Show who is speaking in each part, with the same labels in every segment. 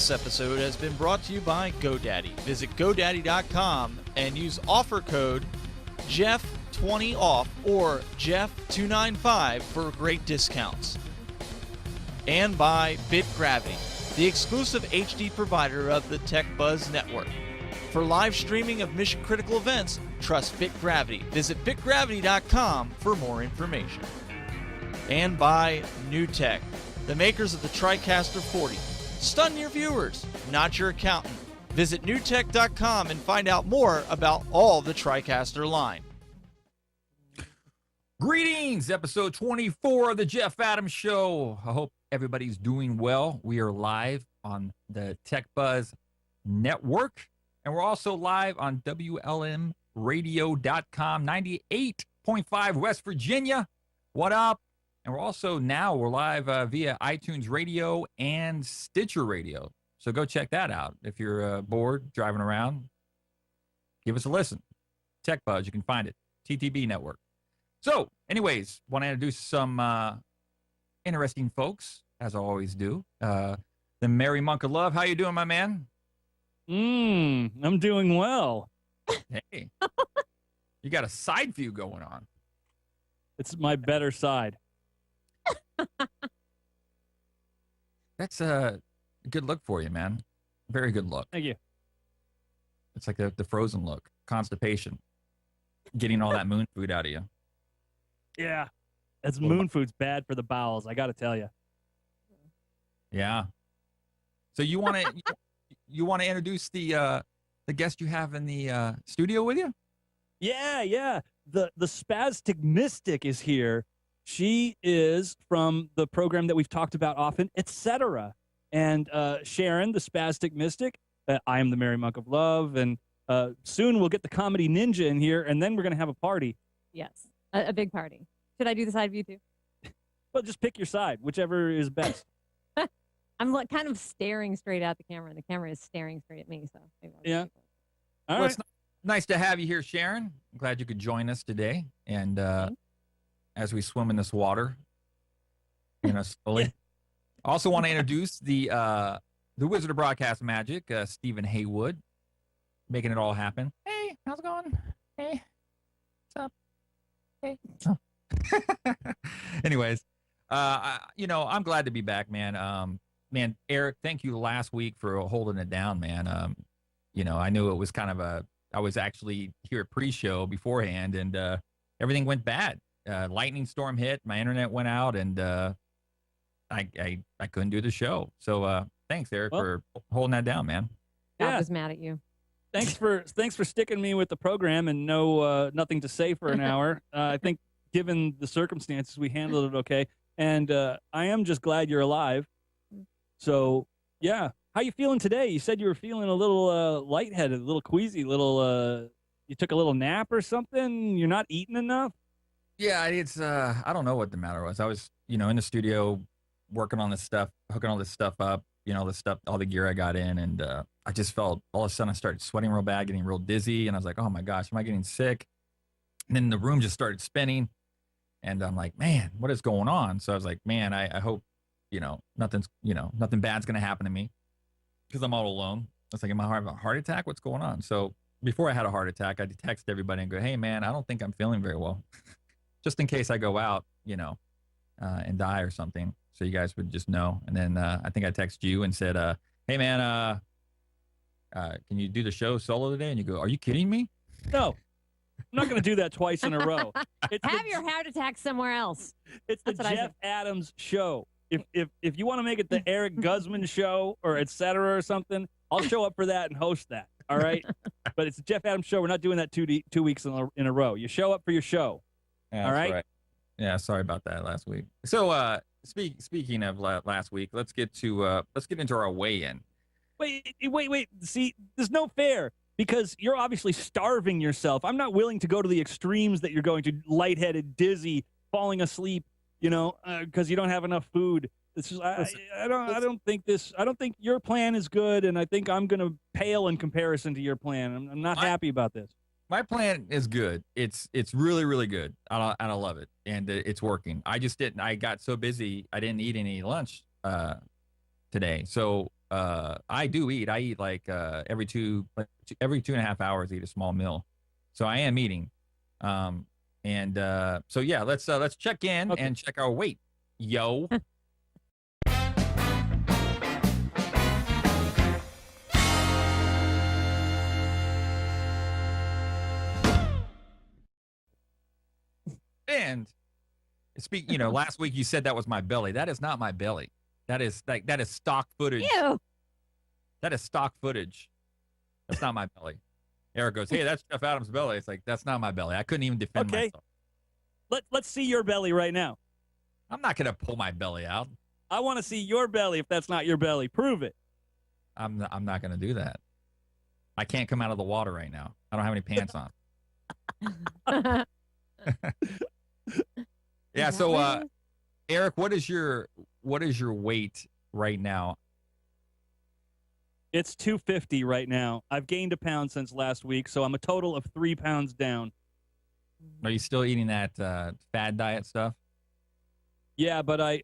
Speaker 1: This episode has been brought to you by GoDaddy. Visit GoDaddy.com and use offer code Jeff20OFF or Jeff295 for great discounts. And by BitGravity, the exclusive HD provider of the Tech Buzz Network. For live streaming of Mission Critical events, trust BitGravity. Visit BitGravity.com for more information. And by NewTek, the makers of the TriCaster 40. Stun your viewers, not your accountant. Visit newtek.com and find out more about all the TriCaster line.
Speaker 2: Greetings, episode 24 of the Jeff Adams Show. I hope everybody's doing well. We are live on the Tech Buzz Network, and we're also live on WLMradio.com, 98.5 West Virginia. What up? And we're live via iTunes Radio and Stitcher Radio. So go check that out. If you're bored, driving around, give us a listen. Tech Buzz, you can find it. TTB Network. So, anyways, want to introduce some interesting folks, as I always do. The Merry Monk of Love. How you doing, my man?
Speaker 3: I'm doing well.
Speaker 2: Hey. You got a side view going on.
Speaker 3: It's my better side.
Speaker 2: That's a good look for you, man. Very good look.
Speaker 3: Thank you.
Speaker 2: It's like the Frozen look. Constipation. Getting all that moon food out of you.
Speaker 3: Yeah. That's moon food's bad for the bowels, I got to tell you.
Speaker 2: Yeah. So you want to introduce the guest you have in the studio with you?
Speaker 3: Yeah. The Spastic Mystic is here. She is from the program that we've talked about often, etc. And Sharon, the Spastic Mystic, I am the Merry Monk of Love, and soon we'll get the Comedy Ninja in here, and then we're going to have a party.
Speaker 4: Yes, a big party. Should I do the side view too?
Speaker 3: Well, just pick your side, whichever is best.
Speaker 4: I'm kind of staring straight at the camera, and the camera is staring straight at me. So maybe
Speaker 3: yeah. All
Speaker 2: well,
Speaker 3: right.
Speaker 2: It's nice to have you here, Sharon. I'm glad you could join us today. And as we swim in this water, slowly. Also want to introduce the Wizard of Broadcast Magic, Stephen Haywood, making it all happen. Hey, how's it going? Hey, what's up? Hey. Oh. Anyways, I'm glad to be back, man. Man, Eric, thank you last week for holding it down, man. I knew it was kind of I was actually here at pre-show beforehand, and everything went bad. Lightning storm hit, my internet went out, and I couldn't do the show. So thanks, Eric, for holding that down, man.
Speaker 4: God was mad at you.
Speaker 3: Thanks for sticking me with the program and nothing to say for an hour. I think given the circumstances, we handled it okay. And I am just glad you're alive. So yeah, how you feeling today? You said you were feeling a little lightheaded, a little queasy, you took a little nap or something. You're not eating enough.
Speaker 2: Yeah, it's I don't know what the matter was. I was, in the studio working on this stuff, hooking all this stuff up, all the gear I got in, and I just felt all of a sudden I started sweating real bad, getting real dizzy, and I was like, oh my gosh, am I getting sick? And then the room just started spinning, and I'm like, man, what is going on? So I was like, man, I hope, nothing bad's gonna happen to me, because I'm all alone. I was like, am I having a heart attack? What's going on? So before I had a heart attack, I text everybody and go, hey man, I don't think I'm feeling very well. Just in case I go out, and die or something, so you guys would just know. And then I think I texted you and said, hey man, can you do the show solo today? And you go, are you kidding me?
Speaker 3: No, I'm not going to do that twice in a row.
Speaker 4: Have your heart attack somewhere else.
Speaker 3: It's the Jeff Adams Show. If you want to make it the Eric Guzman Show or etc. or something, I'll show up for that and host that. All right, but it's the Jeff Adams Show. We're not doing that 2 weeks in a row. You show up for your show.
Speaker 2: Yeah,
Speaker 3: all right?
Speaker 2: Yeah, sorry about that last week. So speaking of last week, let's get into our weigh-in.
Speaker 3: Wait. See, there's no fair, because you're obviously starving yourself. I'm not willing to go to the extremes that you're going to, lightheaded, dizzy, falling asleep, because you don't have enough food. This is I don't think your plan is good, and I think I'm going to pale in comparison to your plan. I'm not happy about this.
Speaker 2: My plan is good. It's really, really good. And I love it. And it's working. I got so busy, I didn't eat any lunch today. So I do eat. I eat like every 2.5 hours. I eat a small meal, so I am eating. So yeah, let's check in
Speaker 3: Okay.
Speaker 2: and check our weight. Yo. And last week you said that was my belly. That is not my belly. That is stock footage.
Speaker 4: Ew.
Speaker 2: That is stock footage. That's not my belly. Eric goes, "Hey, that's Jeff Adams' belly." It's like, that's not my belly. I couldn't even defend
Speaker 3: Okay.
Speaker 2: myself.
Speaker 3: Let's see your belly right now.
Speaker 2: I'm not gonna pull my belly out.
Speaker 3: I want to see your belly. If that's not your belly, prove it.
Speaker 2: I'm not gonna do that. I can't come out of the water right now. I don't have any pants on. Yeah.
Speaker 4: Is that
Speaker 2: So,
Speaker 4: what it is?
Speaker 2: Eric, what is your weight right now?
Speaker 3: It's 250 right now. I've gained a pound since last week, so I'm a total of 3 pounds down.
Speaker 2: Are you still eating that fad diet stuff?
Speaker 3: Yeah, but I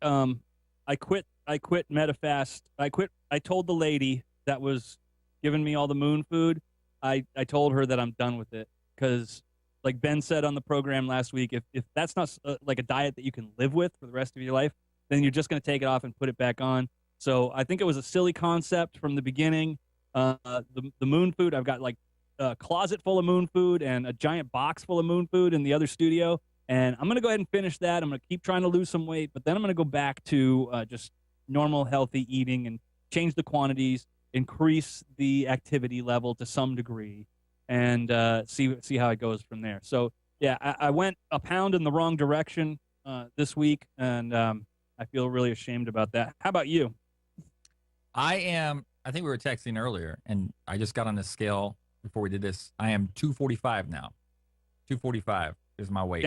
Speaker 3: quit Metafast. I told the lady that was giving me all the moon food, I told her that I'm done with it, because like Ben said on the program last week, if that's not like a diet that you can live with for the rest of your life, then you're just going to take it off and put it back on. So I think it was a silly concept from the beginning. The moon food, I've got like a closet full of moon food and a giant box full of moon food in the other studio. And I'm going to go ahead and finish that. I'm going to keep trying to lose some weight, but then I'm going to go back to just normal, healthy eating and change the quantities, increase the activity level to some degree, and see how it goes from there. So, yeah, I went a pound in the wrong direction this week, and I feel really ashamed about that. How about you?
Speaker 2: I think we were texting earlier, and I just got on the scale before we did this. I am 245 now. 245 is my weight.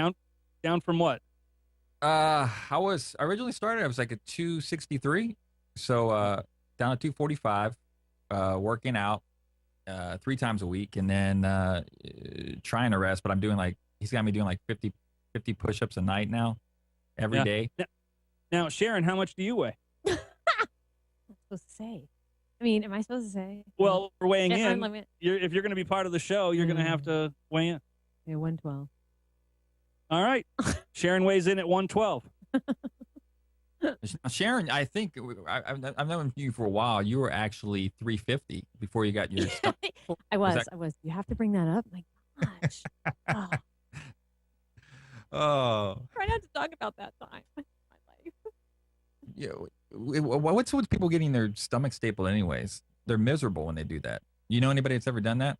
Speaker 3: Down from what?
Speaker 2: I originally started, I was like a 263. So down to 245, working out 3 times a week, and then trying to rest. But I'm doing he's got me doing like 50 push-ups a night now, every day.
Speaker 3: Now, Sharon, how much do you weigh?
Speaker 4: I'm supposed to say. I mean, am I supposed to say?
Speaker 3: Well, we're weighing
Speaker 4: Yeah,
Speaker 3: in. If you're going to be part of the show, you're going to have to weigh in.
Speaker 4: Yeah, 112.
Speaker 3: All right. Sharon weighs in at 112.
Speaker 2: Sharon, I think I've known you for a while. You were actually 350 before you got your stuff.
Speaker 4: I was. You have to bring that up. My gosh.
Speaker 2: Oh.
Speaker 4: Try not to talk about that time in my life.
Speaker 2: Yeah. What's with people getting their stomach stapled anyways? They're miserable when they do that. You know anybody that's ever done that?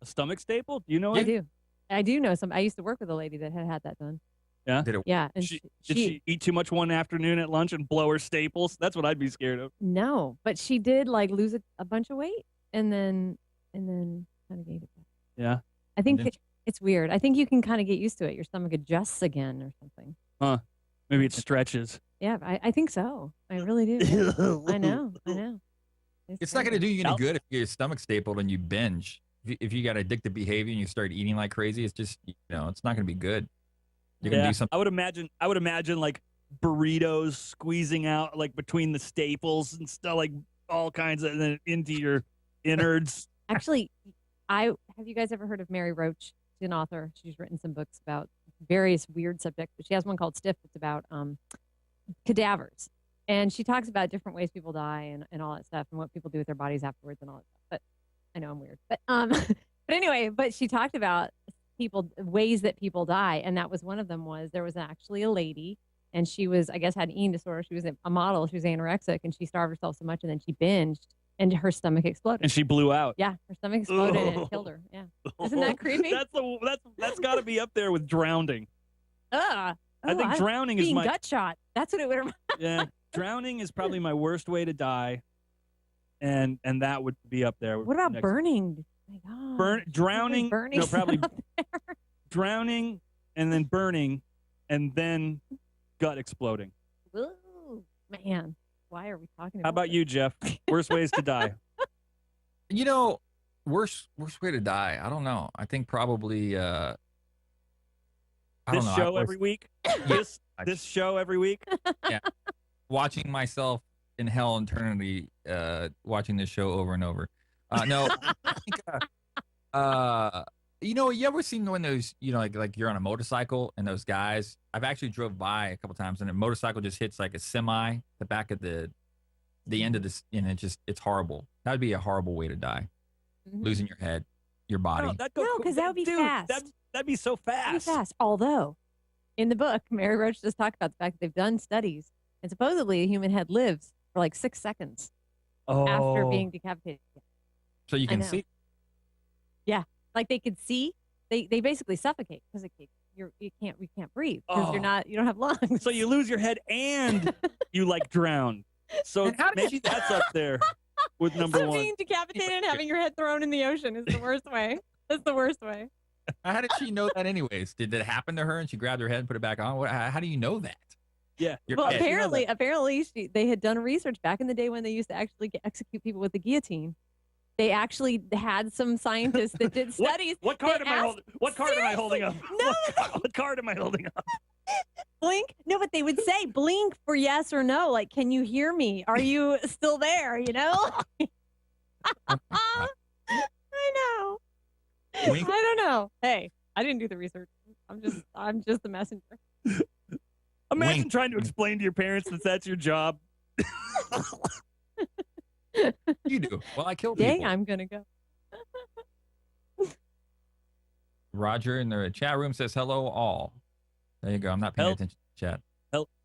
Speaker 3: A stomach staple? Do you know
Speaker 4: I
Speaker 3: it?
Speaker 4: do. I do know some. I used to work with a lady that had that done.
Speaker 3: Yeah?
Speaker 2: Did it?
Speaker 4: Yeah. And
Speaker 3: Did she eat too much one afternoon at lunch and blow her staples? That's what I'd be scared of.
Speaker 4: No, but she did like lose a bunch of weight and then kind of gained it back.
Speaker 3: Yeah.
Speaker 4: I think it's weird. I think you can kind of get used to it. Your stomach adjusts again or something.
Speaker 3: Huh. Maybe it stretches.
Speaker 4: Yeah, I think so. I really do. I know.
Speaker 2: It's not going to do you any good if you get your stomach stapled and you binge. If you got addictive behavior and you start eating like crazy, it's just, it's not going to be good. You're going to do something.
Speaker 3: I would imagine like burritos squeezing out like between the staples and stuff, like all kinds of, and then into your innards.
Speaker 4: Actually, have you guys ever heard of Mary Roach? She's an author. She's written some books about various weird subjects, but she has one called Stiff. It's about cadavers. And she talks about different ways people die and all that stuff and what people do with their bodies afterwards and all that stuff. But I know I'm weird. But anyway, she talked about ways that people die. And that was one of them. There was actually a lady, and she was, I guess, had an eating disorder. She was a model. She was anorexic, and she starved herself so much, and then she binged, and her stomach exploded.
Speaker 3: And she blew out.
Speaker 4: Yeah, her stomach exploded and it killed her. Yeah. Isn't that creepy?
Speaker 3: That's got to be up there with drowning.
Speaker 4: I
Speaker 3: think drowning is my
Speaker 4: gut shot. That's what it would.
Speaker 3: Yeah, drowning is probably my worst way to die, and that would be up there.
Speaker 4: What about burning? Oh my God.
Speaker 3: Drowning.
Speaker 4: Burning.
Speaker 3: No, probably drowning and then burning, and then gut exploding.
Speaker 4: Ooh, man, why are we talking about?
Speaker 3: How about you, Jeff? Worst ways to die.
Speaker 2: Worst way to die. I don't know. I think probably. I don't
Speaker 3: This
Speaker 2: know.
Speaker 3: show every week. This show every week.
Speaker 2: Yeah. Watching myself in hell eternity watching this show over and over. No, I think, you ever seen when those, like you're on a motorcycle and those guys, I've actually drove by a couple times and a motorcycle just hits like a semi, the back of the end of this, and it's horrible. That would be a horrible way to die. Losing your head, your body.
Speaker 3: No,
Speaker 4: No, because that would be fast.
Speaker 3: That'd be so fast.
Speaker 4: That'd be fast. Although, in the book, Mary Roach does talk about the fact that they've done studies, and supposedly a human head lives for like 6 seconds after being decapitated.
Speaker 2: So you can see.
Speaker 4: Yeah, like they could see. They basically suffocate because we can't breathe because you don't have lungs.
Speaker 3: So you lose your head and you like drown. So maybe that's up there with number one.
Speaker 4: Being decapitated and having your head thrown in the ocean is the worst way. That's the worst way.
Speaker 2: How did she know that anyways? Did it happen to her and she grabbed her head and put it back on? How do you know that?
Speaker 3: Yeah.
Speaker 4: Well, apparently they had done research back in the day when they used to actually execute people with the guillotine. They actually had some scientists that did studies.
Speaker 3: What card am I holding? What card am I holding up?
Speaker 4: No.
Speaker 3: What card am I holding up?
Speaker 4: Blink. No, but they would say blink for yes or no. Like, can you hear me? Are you still there? You know? I know.
Speaker 2: Blink.
Speaker 4: I don't know. Hey, I didn't do the research. I'm just the messenger.
Speaker 3: Imagine
Speaker 2: Wink.
Speaker 3: trying to explain to your parents that that's your job.
Speaker 2: You do. Well, I killed
Speaker 4: Dang,
Speaker 2: people.
Speaker 4: I'm gonna go.
Speaker 2: Roger in the chat room says hello all. There you go. I'm not paying attention to chat.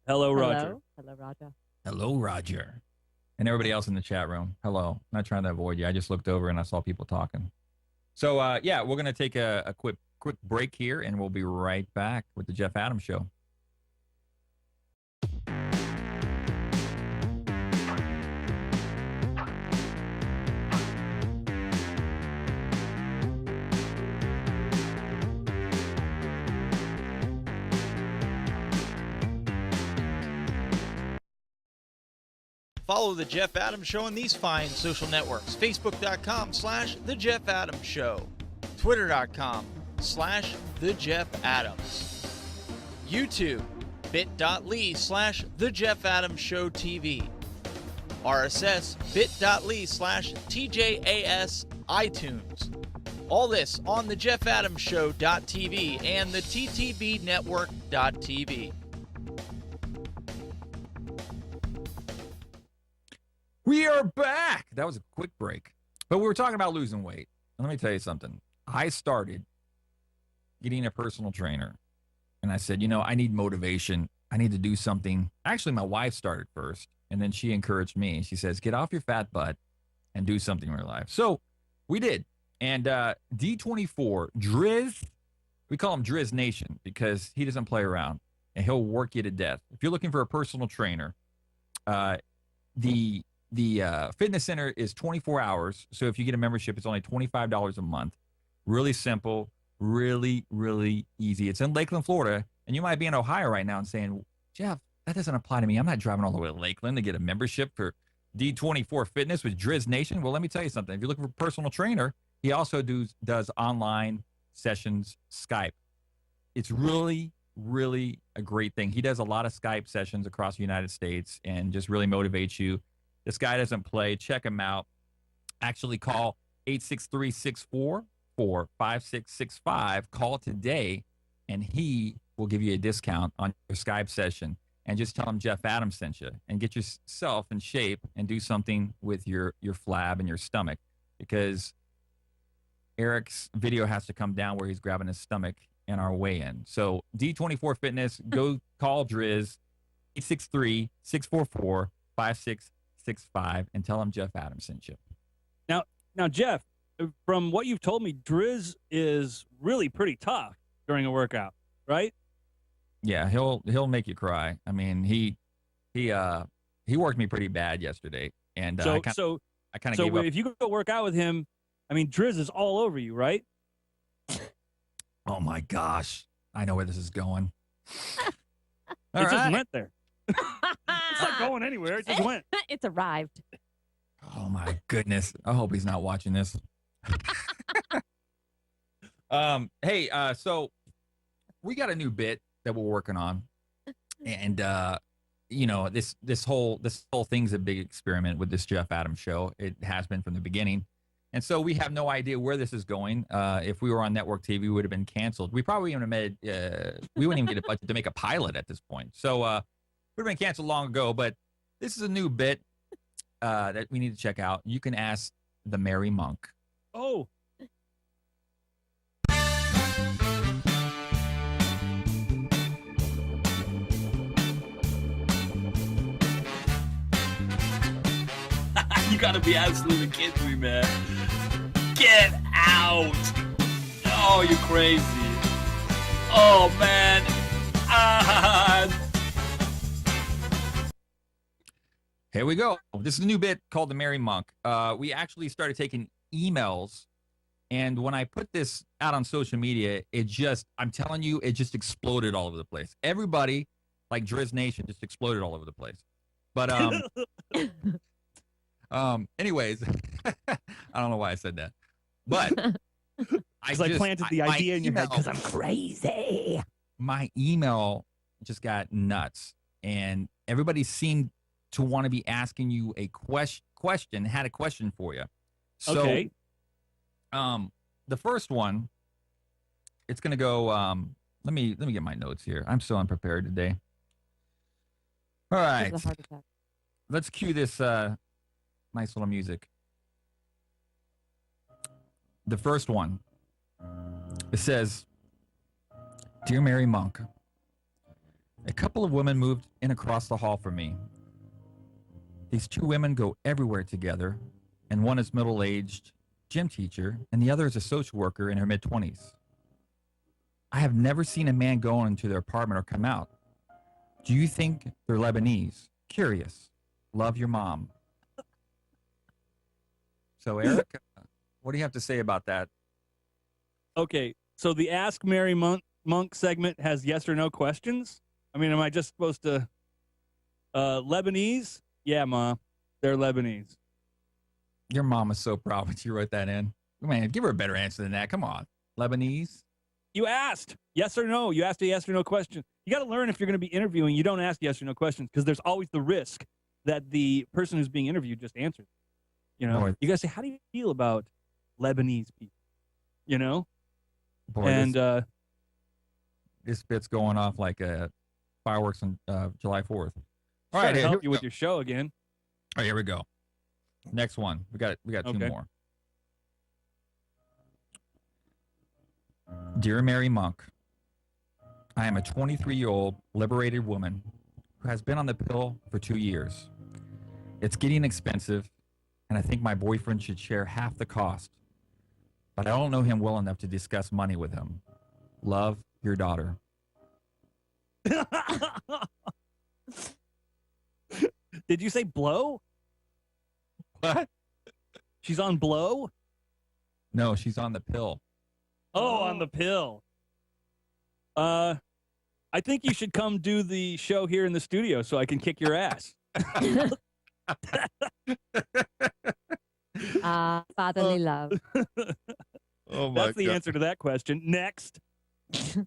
Speaker 3: Hello, Roger.
Speaker 4: Hello, Roger.
Speaker 2: Hello, Roger. And everybody else in the chat room. Hello. I'm not trying to avoid you. I just looked over and I saw people talking. So, we're going to take a quick break here, and we'll be right back with the Jeff Adams Show.
Speaker 1: Follow The Jeff Adams Show on these fine social networks. Facebook.com/The Jeff Adams Show. Twitter.com/The Jeff Adams. YouTube, bit.ly/The Jeff Adams Show TV. RSS, bit.ly/TJAS iTunes. All this on the Jeff Adams Show.tv and the TTB Network.tv.
Speaker 2: We are back. That was a quick break. But we were talking about losing weight. And let me tell you something. I started getting a personal trainer. And I said, I need motivation. I need to do something. Actually, my wife started first. And then she encouraged me. She says, get off your fat butt and do something in your life. So we did. And D24, Driz, we call him Driz Nation because he doesn't play around. And he'll work you to death. If you're looking for a personal trainer, the fitness center is 24 hours. So if you get a membership, it's only $25 a month. Really simple, really, really easy. It's in Lakeland, Florida. And you might be in Ohio right now and saying, Jeff, that doesn't apply to me. I'm not driving all the way to Lakeland to get a membership for D24 Fitness with Driz Nation. Well, let me tell you something. If you're looking for a personal trainer, he also does online sessions, Skype. It's really, really a great thing. He does a lot of Skype sessions across the United States and just really motivates you. This guy doesn't play. Check him out. Actually, call 863-644-5665. Call today, and he will give you a discount on your Skype session. And just tell him Jeff Adams sent you, and get yourself in shape and do something with your flab and your stomach, because Eric's video has to come down where he's grabbing his stomach in our weigh-in. So D24 Fitness, go call Driz, 863-644-5665, and tell him Jeff Adams sent you.
Speaker 3: Now, Jeff, from what you've told me, Driz is really pretty tough during a workout, right?
Speaker 2: Yeah, he'll make you cry. I mean, he worked me pretty bad yesterday, and I kind of gave up.
Speaker 3: If you go work out with him, I mean, Driz is all over you, right?
Speaker 2: Oh my gosh, I know where this is going.
Speaker 3: It just went there. It's not going anywhere. It just went.
Speaker 4: It's arrived.
Speaker 2: Oh my goodness. I hope he's not watching this. So we got a new bit that we're working on. And this whole thing's a big experiment with this Jeff Adams show. It has been from the beginning. And so we have no idea where this is going. If we were on network TV, we would have been canceled. We probably wouldn't have we wouldn't even get a budget to make a pilot at this point. So we would have been canceled long ago. But this is a new bit that we need to check out. You can ask the Merry Monk.
Speaker 3: Oh.
Speaker 5: You gotta be absolutely kidding me, man. Get out! Oh, you're crazy. Oh, man.
Speaker 2: Here we go. This is a new bit called the Merry Monk. We actually started taking emails, and when I put this out on social media, I'm telling you, it just exploded all over the place. Everybody, like Driz Nation, just exploded all over the place. But anyways, I don't know why I said that, but
Speaker 3: I planted the idea in your head because I'm crazy.
Speaker 2: My email just got nuts, and everybody seemed to want to be asking you a question, had a question for you. So,
Speaker 3: okay.
Speaker 2: The first one, it's going to go, let me get my notes here. I'm so unprepared today. All right. Let's cue this nice little music. The first one, it says, Dear Mary Monk, a couple of women moved in across the hall from me. These two women go everywhere together, and one is middle-aged gym teacher, and the other is a social worker in her mid-20s. I have never seen a man go into their apartment or come out. Do you think they're Lebanese? Curious. Love, your mom. So, Eric, what do you have to say about that?
Speaker 3: Okay, so the Ask Mary Monk segment has yes or no questions? I mean, am I just supposed to... Lebanese? Yeah, Ma, they're Lebanese.
Speaker 2: Your mom is so proud when she wrote that in. Man, give her a better answer than that. Come on. Lebanese?
Speaker 3: You asked yes or no. You asked a yes or no question. You got to learn if you're going to be interviewing, you don't ask yes or no questions because there's always the risk that the person who's being interviewed just answers. You know, you got to say, how do you feel about Lebanese people? You know?
Speaker 2: Boy,
Speaker 3: and
Speaker 2: this bit's going off like fireworks on July 4th.
Speaker 3: All right, help you with your show again.
Speaker 2: All right, here we go. Next one. We got two more. Dear Mary Monk, I am a 23-year-old liberated woman who has been on the pill for 2 years. It's getting expensive, and I think my boyfriend should share half the cost. But I don't know him well enough to discuss money with him. Love, your daughter.
Speaker 3: Did you say blow?
Speaker 2: What?
Speaker 3: She's on blow?
Speaker 2: No, she's on the pill.
Speaker 3: Oh, on the pill. I think you should come do the show here in the studio so I can kick your ass.
Speaker 4: Fatherly love.
Speaker 2: Oh my
Speaker 3: That's the answer to that question. Next.
Speaker 2: All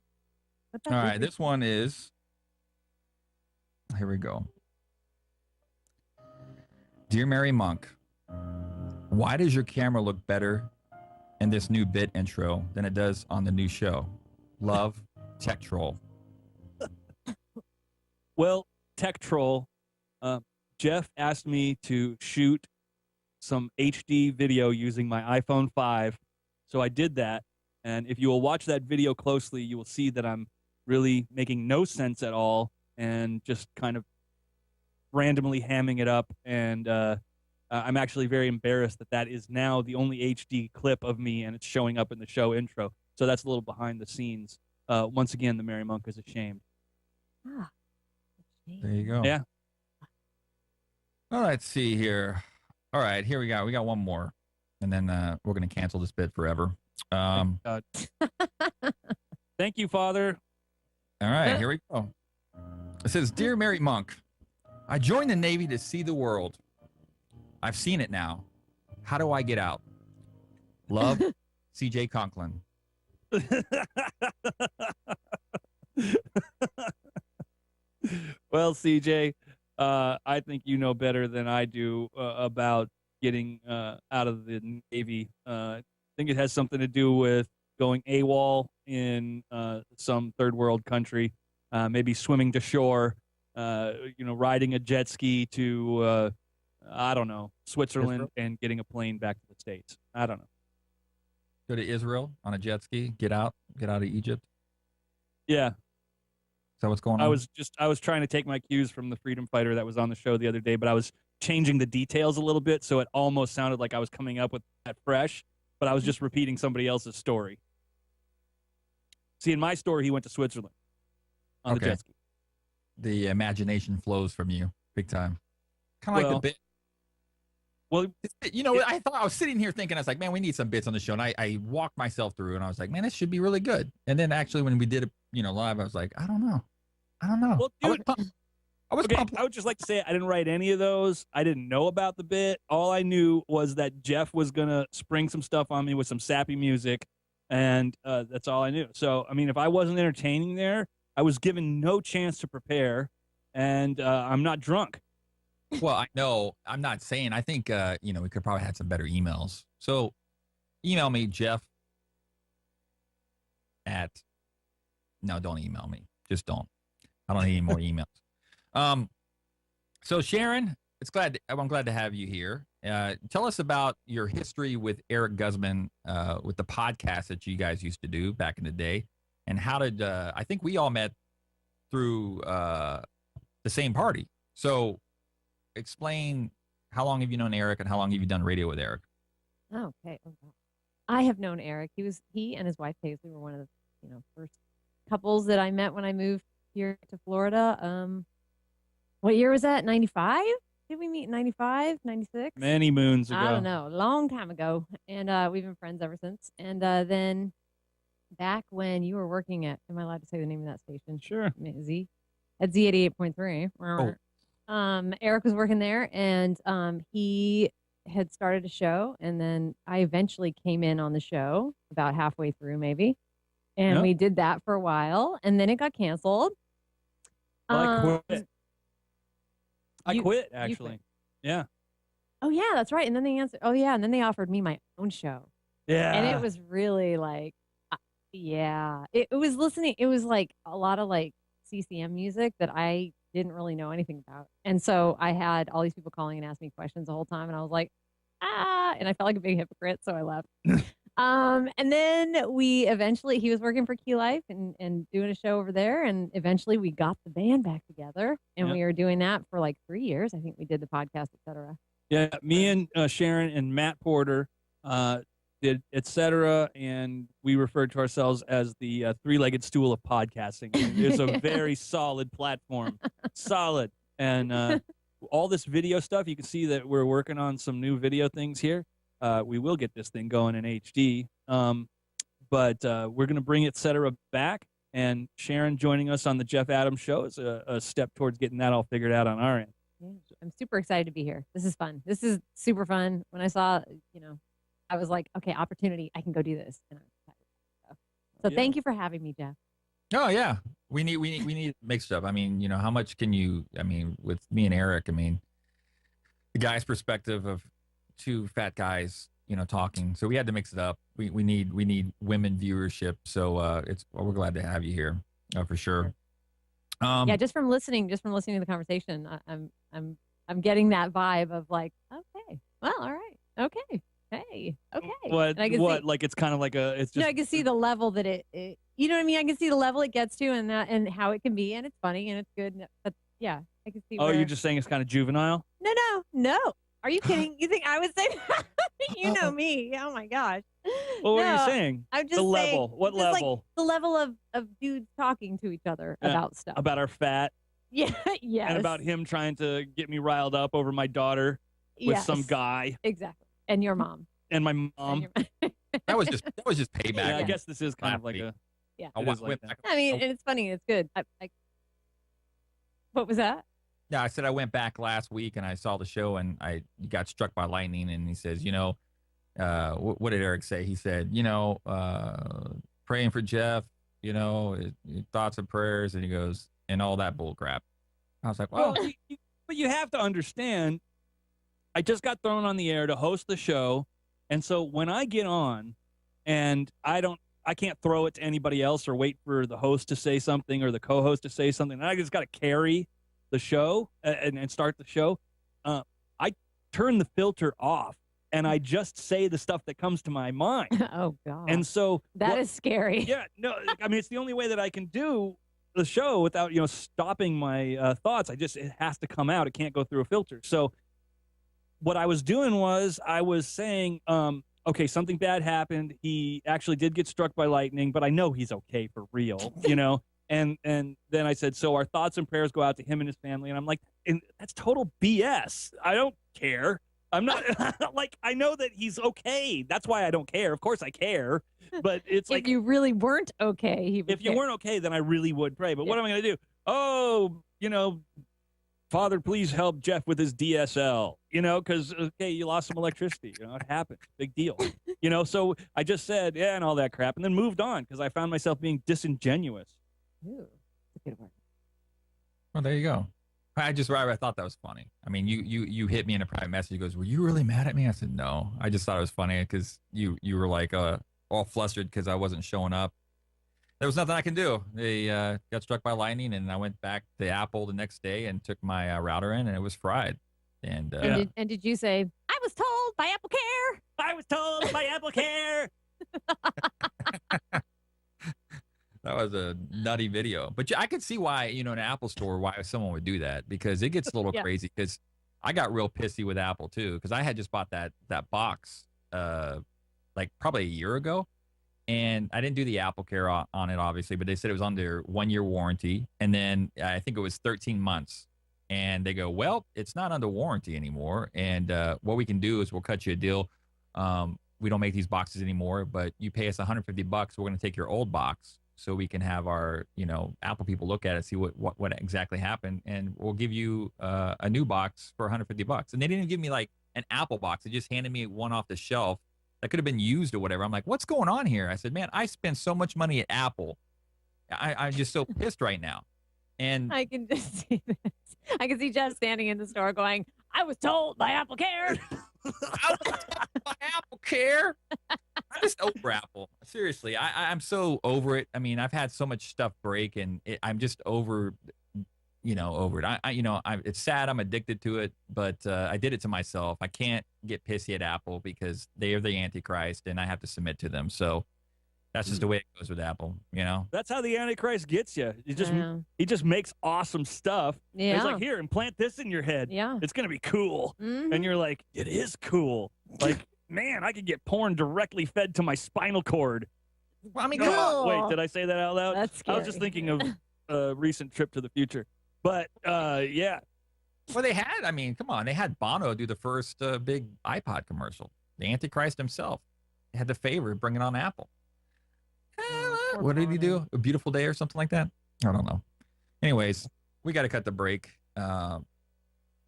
Speaker 2: right, this one is... Here we go. Dear Mary Monk, why does your camera look better in this new bit intro than it does on the new show? Love, Tech Troll.
Speaker 3: Well, Tech Troll, Jeff asked me to shoot some HD video using my iPhone 5, so I did that. And if you will watch that video closely, you will see that I'm really making no sense at all and just kind of randomly hamming it up. And I'm actually very embarrassed that is now the only HD clip of me, and it's showing up in the show intro. So that's a little behind the scenes. Once again, the Merry Monk is ashamed.
Speaker 4: Ah,
Speaker 2: There you go.
Speaker 3: Yeah.
Speaker 2: All right, let's see here. All right, here we go. We got one more, and then we're going to cancel this bit forever.
Speaker 3: Thank you, Father.
Speaker 2: All right, here we go. It says, Dear Mary Monk, I joined the Navy to see the world. I've seen it now. How do I get out? Love, CJ Conklin.
Speaker 3: Well, CJ, I think you know better than I do about getting out of the Navy. I think it has something to do with going AWOL in some third world country, maybe swimming to shore, riding a jet ski to, I don't know, Switzerland, and getting a plane back to the States. I don't know.
Speaker 2: Go to Israel on a jet ski. Get out of Egypt.
Speaker 3: Yeah.
Speaker 2: Is that what's going on?
Speaker 3: I was trying to take my cues from the freedom fighter that was on the show the other day, but I was changing the details a little bit, so it almost sounded like I was coming up with that fresh, but I was just repeating somebody else's story. See, in my story, he went to Switzerland on the jet ski.
Speaker 2: The imagination flows from you big time. Kind of like the bit.
Speaker 3: Well,
Speaker 2: I thought I was sitting here thinking, I was like, man, we need some bits on the show. And I walked myself through and I was like, man, this should be really good. And then actually when we did it, live, I was like, I don't know.
Speaker 3: Well, dude,
Speaker 2: I was pumped.
Speaker 3: I would just like to say I didn't write any of those. I didn't know about the bit. All I knew was that Jeff was going to spring some stuff on me with some sappy music. And that's all I knew. So, I mean, if I wasn't entertaining there, I was given no chance to prepare. And I'm not drunk.
Speaker 2: Well, I know. I'm not saying. I think, we could probably have some better emails. So email me, Jeff, no, don't email me. Just don't. I don't need any more emails. So Sharon, I'm glad to have you here. Tell us about your history with Eric Guzman, with the podcast that you guys used to do back in the day. And how did, I think we all met through the same party. So explain, how long have you known Eric and how long have you done radio with Eric?
Speaker 4: Okay. I have known Eric. He and his wife Paisley were one of the first couples that I met when I moved here to Florida. What year was that? 95? Did we meet in 95, 96?
Speaker 3: Many moons ago.
Speaker 4: I don't know. A long time ago. And we've been friends ever since. And then back when you were working at, am I allowed to say the name of that station?
Speaker 3: Sure.
Speaker 4: Z. At Z88.3.
Speaker 2: Oh.
Speaker 4: Eric was working there, and he had started a show, and then I eventually came in on the show about halfway through, maybe, and we did that for a while, and then it got canceled.
Speaker 3: Well, I quit, actually.
Speaker 4: Quit.
Speaker 3: Yeah.
Speaker 4: Oh yeah, that's right. And then they answered. Oh yeah, and then they offered me my own show.
Speaker 3: Yeah.
Speaker 4: And it was really like, yeah, it was listening. It was like a lot of like CCM music that I didn't really know anything about. And so I had all these people calling and asking me questions the whole time. And I was like, and I felt like a big hypocrite. So I left. And then he was working for Key Life and doing a show over there. And eventually we got the band back together and we were doing that for like 3 years. I think we did the podcast, et cetera.
Speaker 3: Yeah. Me and Sharon and Matt Porter, did et cetera, and we referred to ourselves as the three-legged stool of podcasting. It's a very solid platform, solid, and all this video stuff. You can see that we're working on some new video things here. We will get this thing going in HD, but we're going to bring et cetera back, and Sharon joining us on the Jeff Adams Show is a step towards getting that all figured out on our end.
Speaker 4: Yeah, I'm super excited to be here. This is fun. This is super fun. When I saw, I was like, okay, opportunity. I can go do this. And so thank you for having me, Jeff.
Speaker 2: Oh yeah. We need mixed up. I mean, how much can you, with me and Eric, the guy's perspective of two fat guys, talking. So we had to mix it up. We need women viewership. So we're glad to have you here for sure.
Speaker 4: Yeah. Just from listening to the conversation, I'm getting that vibe of like, okay, well, all right. Okay. Hey, okay.
Speaker 3: What? Like it's kind of like it's just.
Speaker 4: I can see the level that it you know what I mean? I can see the level it gets to and how it can be, and it's funny and it's good. But yeah, I can see.
Speaker 3: Oh, you're just saying it's kind of juvenile?
Speaker 4: No. Are you kidding? You think I would say that? You know me. Oh my gosh.
Speaker 3: Well, what are you saying?
Speaker 4: I'm just
Speaker 3: the
Speaker 4: saying,
Speaker 3: level. What level?
Speaker 4: Like the level of dudes talking to each other about stuff.
Speaker 3: About our fat.
Speaker 4: Yeah. Yes.
Speaker 3: And about him trying to get me riled up over my daughter with some guy.
Speaker 4: Exactly. And your mom.
Speaker 3: And my mom.
Speaker 2: That was just payback.
Speaker 3: Yeah, I guess this is kind of like a.
Speaker 4: Yeah.
Speaker 2: And
Speaker 4: it's funny. It's good. What was that?
Speaker 2: Yeah, I said I went back last week and I saw the show and I got struck by lightning. And he says, what did Eric say? He said, praying for Jeff, thoughts and prayers. And he goes, and all that bull crap. I was like, well,
Speaker 3: But you have to understand, I just got thrown on the air to host the show, and so when I get on, and I can't throw it to anybody else or wait for the host to say something or the co-host to say something. I just got to carry the show and start the show. I turn the filter off and I just say the stuff that comes to my mind.
Speaker 4: Oh God.
Speaker 3: And so
Speaker 4: that is scary.
Speaker 3: Yeah, no, I mean, it's the only way that I can do the show without, stopping my thoughts. It has to come out. It can't go through a filter. So what I was doing was I was saying, okay, something bad happened. He actually did get struck by lightning, but I know he's okay for real, And then I said, so our thoughts and prayers go out to him and his family. And I'm like, and that's total BS. I don't care. I'm not like, I know that he's okay. That's why I don't care. Of course I care, but it's like,
Speaker 4: if you really weren't okay,
Speaker 3: if you weren't okay, then I really would pray. But what am I going to do? Oh, Father, please help Jeff with his DSL, because, okay, you lost some electricity. It happened. Big deal. So I just said, yeah, and all that crap, and then moved on because I found myself being disingenuous.
Speaker 4: Ooh, that's a good word.
Speaker 2: Well, there you go. I thought that was funny. I mean, you hit me in a private message. He goes, were you really mad at me? I said, no. I just thought it was funny because you were like all flustered because I wasn't showing up. There was nothing I can do. They got struck by lightning, and I went back to Apple the next day and took my router in, and it was fried. And
Speaker 4: did you say, I was told by Apple Care?
Speaker 3: I was told by Apple Care.
Speaker 2: That was a nutty video. But I could see why, in an Apple store, why someone would do that, because it gets a little crazy. Because I got real pissy with Apple, too, because I had just bought that box like probably a year ago. And I didn't do the Apple Care on it, obviously, but they said it was under 1-year warranty. And then I think it was 13 months. And they go, well, it's not under warranty anymore. And what we can do is we'll cut you a deal. We don't make these boxes anymore, but you pay us $150. We're going to take your old box so we can have our, Apple people look at it, see what exactly happened. And we'll give you a new box for $150. And they didn't give me like an Apple box. They just handed me one off the shelf that could have been used or whatever. I'm like, what's going on here? I said, man, I spend so much money at Apple. I'm just so pissed right now. And
Speaker 4: I can just see this. I can see Jeff standing in the store going, I was told by Apple Care.
Speaker 2: I was told by Apple Care. I'm just over Apple. Seriously, I'm so over it. I mean, I've had so much stuff break, and I'm just over it. It's sad. I'm addicted to it, but I did it to myself. I can't get pissy at Apple because they are the Antichrist, and I have to submit to them. So that's just the way it goes with Apple,
Speaker 3: That's how the Antichrist gets you. He just makes awesome stuff.
Speaker 4: Yeah.
Speaker 3: He's like, here, implant this in your head.
Speaker 4: Yeah.
Speaker 3: It's going to be cool.
Speaker 4: Mm-hmm.
Speaker 3: And you're like, it is cool. Like, man, I could get porn directly fed to my spinal cord.
Speaker 2: Well, I mean,
Speaker 4: Cool.
Speaker 3: Wait, did I say that out loud?
Speaker 4: That's scary.
Speaker 3: I was just thinking of a recent trip to the future. But, yeah.
Speaker 2: Well, come on. They had Bono do the first big iPod commercial. The Antichrist himself. They had the favor of bringing on Apple. What did he do? A Beautiful Day or something like that? I don't know. Anyways, we got to cut the break on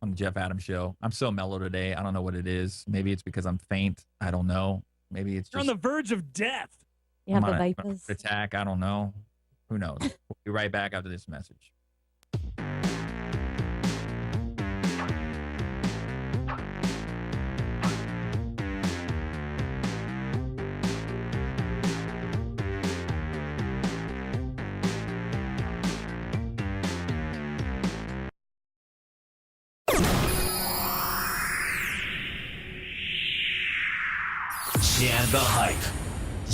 Speaker 2: the Jeff Adams Show. I'm so mellow today. I don't know what it is. Maybe it's because I'm faint. I don't know. Maybe it's
Speaker 3: You're
Speaker 2: just
Speaker 3: on the verge of death.
Speaker 4: You have the
Speaker 2: I'm on a
Speaker 4: vapors.
Speaker 2: attack. I don't know. Who knows? We'll be right back after this message.
Speaker 6: Jam the Hype,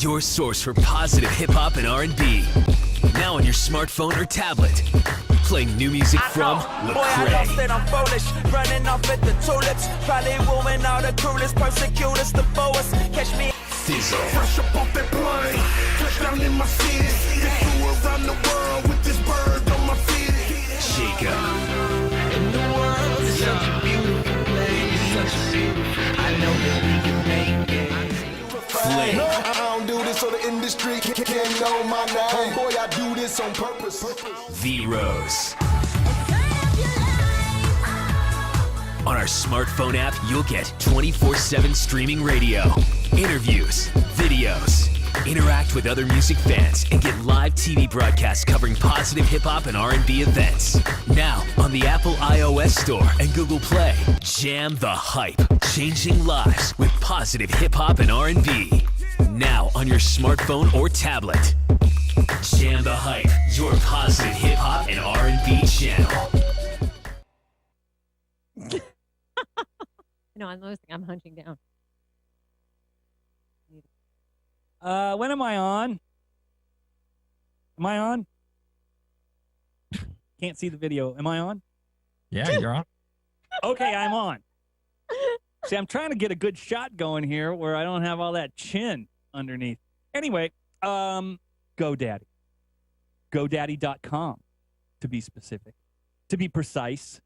Speaker 6: your source for positive hip-hop and R&B. Now on your smartphone or tablet. Playing new music from
Speaker 7: Boy, I lost
Speaker 6: Lecrae.
Speaker 7: it, I'm foolish. Running off at the tulips. Probably wooing all the coolest, persecutors, the boas. Catch me.
Speaker 6: Fizzle.
Speaker 8: Fresh up off that plane, touchdown in my city. Flew around the world with this bird on my feet.
Speaker 6: Jacob.
Speaker 7: And the world is such a beautiful place. I know that we can make it.
Speaker 6: Flame.
Speaker 8: I don't do this so the industry can't know my name. Boy, I do this on purpose.
Speaker 6: V-Rose. On our smartphone app, you'll get 24/7 streaming radio, interviews, videos, Interact with other music fans and get live TV broadcasts covering positive hip-hop and R&B events. Now on the Apple iOS Store and Google Play. Jam the Hype. Changing lives with positive hip-hop and R&B. Now on your smartphone or tablet. Jam the Hype, your positive hip-hop and R&B channel.
Speaker 4: No, I'm noticing I'm hunching down.
Speaker 3: When am I on? Am I on? Can't see the video. Am I on?
Speaker 2: Yeah, you're on.
Speaker 3: Okay, I'm on. See, I'm trying to get a good shot going here where I don't have all that chin underneath. Anyway, GoDaddy. GoDaddy.com, to be specific. To be precise,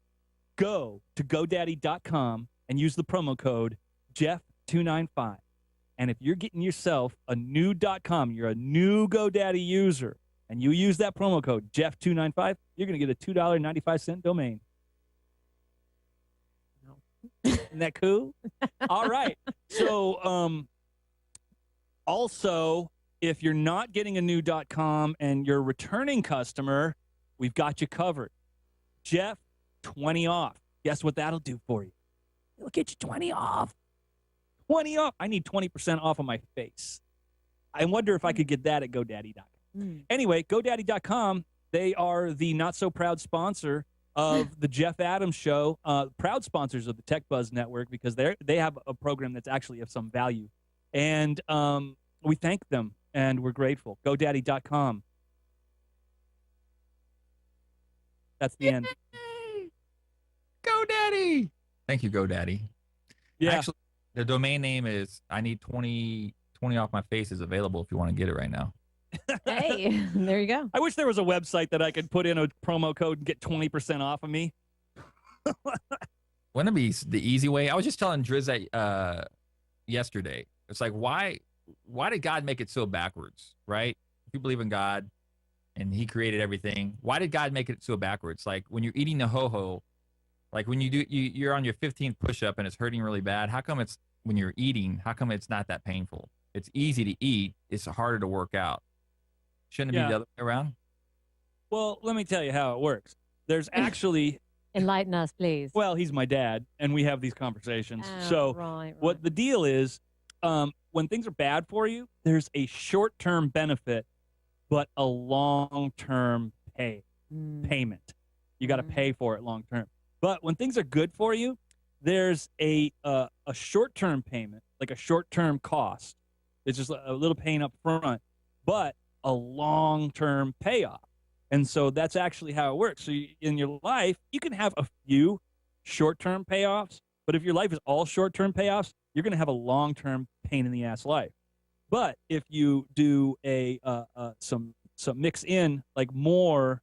Speaker 3: go to GoDaddy.com and use the promo code Jeff295. And if you're getting yourself a new .com, you're a new GoDaddy user, and you use that promo code Jeff295, you're going to get a $2.95 domain. Isn't that cool? All right. So, also, if you're not getting a new .com and you're a returning customer, we've got you covered. Jeff, 20 off. Guess what that'll do for you? It'll get you 20 off. 20 off. I need 20% off of my face. I wonder if I could get that at GoDaddy.com. Anyway, GoDaddy.com, they are the not-so-proud sponsor of the Jeff Adams Show, proud sponsors of the Tech Buzz Network, because they have a program that's actually of some value. And we thank them, and we're grateful. GoDaddy.com. That's the end.
Speaker 2: GoDaddy. Thank you, GoDaddy.
Speaker 3: Yeah.
Speaker 2: Actually, the domain name is I need 20 off my face is available if you want to get it right now.
Speaker 4: Hey, there you go.
Speaker 3: I wish there was a website that I could put in a promo code and get 20% off of me.
Speaker 2: Wouldn't it be the easy way? I was just telling Driz that yesterday. It's like, why did God make it so backwards, right? If you believe in God and he created everything, why did God make it so backwards? Like when you're eating the ho-ho, like when you're on your 15th push-up and it's hurting really bad, how come it's when you're eating, how come it's not that painful? It's easy to eat. It's harder to work out. Shouldn't it be the other way around?
Speaker 3: Well, let me tell you how it works. There's actually...
Speaker 4: Enlighten us, please.
Speaker 3: Well, he's my dad, and we have these conversations. So
Speaker 4: right.
Speaker 3: what the deal is, when things are bad for you, there's a short-term benefit, but a long-term payment. You got to pay for it long-term. But when things are good for you, there's a short-term payment, like a short-term cost. It's just a little pain up front, but a long-term payoff. And so that's actually how it works. So in your life, you can have a few short-term payoffs, but if your life is all short-term payoffs, you're going to have a long-term pain-in-the-ass life. But if you do some mix in like more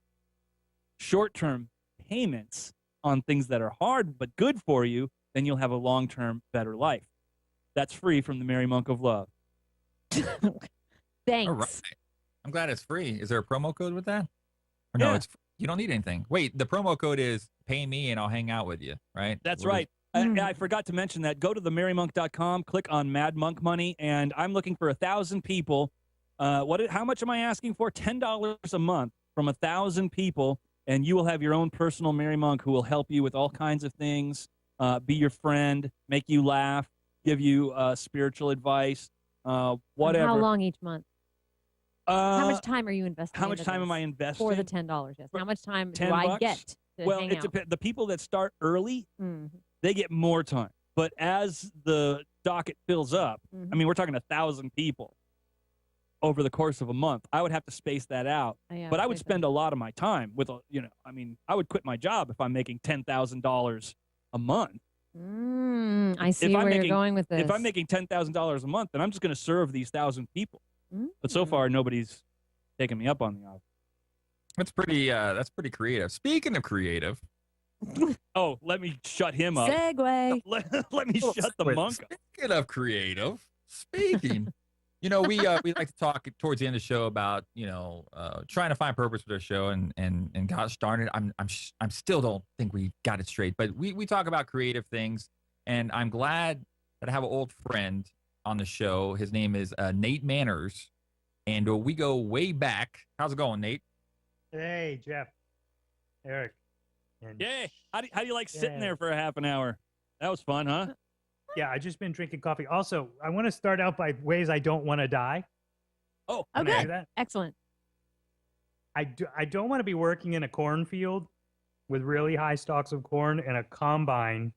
Speaker 3: short-term payments on things that are hard but good for you, then you'll have a long-term better life. That's free from the Merry Monk of Love.
Speaker 4: Thanks.
Speaker 2: All right. I'm glad it's free. Is there a promo code with that? Or no, you don't need anything. Wait, the promo code is pay me and I'll hang out with you, right?
Speaker 3: That's right. I forgot to mention that. Go to themerrymonk.com, click on Mad Monk Money, and I'm looking for 1,000 people. How much am I asking for? $10 a month from 1,000 people, and you will have your own personal Merry Monk who will help you with all kinds of things, be your friend, make you laugh, give you spiritual advice, whatever.
Speaker 4: And how long each month? How much time are you investing?
Speaker 3: How much time am I investing?
Speaker 4: For the $10, yes. How much time do
Speaker 3: $10?
Speaker 4: I get to
Speaker 3: Well,
Speaker 4: hang
Speaker 3: it
Speaker 4: out?
Speaker 3: depends. The people that start early, they get more time. But as the docket fills up, I mean, we're talking 1,000 people over the course of a month. I would have to space that out. But I would spend a lot of my time with, I mean, I would quit my job if I'm making $10,000 a month.
Speaker 4: I see where you're going with this.
Speaker 3: If I'm making $10,000 a month, then I'm just going to serve these 1,000 people. But so far, nobody's taken me up on the offer.
Speaker 2: That's pretty creative. Speaking of creative.
Speaker 3: Oh, let me shut him up.
Speaker 4: Segue.
Speaker 3: Let me shut the monk up.
Speaker 2: Speaking of creative, we like to talk towards the end of the show about, trying to find purpose with our show and gosh darn it, I'm still don't think we got it straight, but we talk about creative things, and I'm glad that I have an old friend on the show. His name is Nate Manners, and we go way back. How's it going, Nate?
Speaker 9: Hey, Jeff, Eric, and
Speaker 3: Yay! How do you like sitting
Speaker 9: Yay.
Speaker 3: there for a half an hour? That was fun, huh?
Speaker 9: yeah, I just been drinking coffee. Also, I want to start out by ways I don't want to die.
Speaker 3: Oh,
Speaker 9: Can I do
Speaker 4: Okay.
Speaker 9: that?
Speaker 4: Excellent.
Speaker 9: I don't want to be working in a cornfield with really high stalks of corn and a combine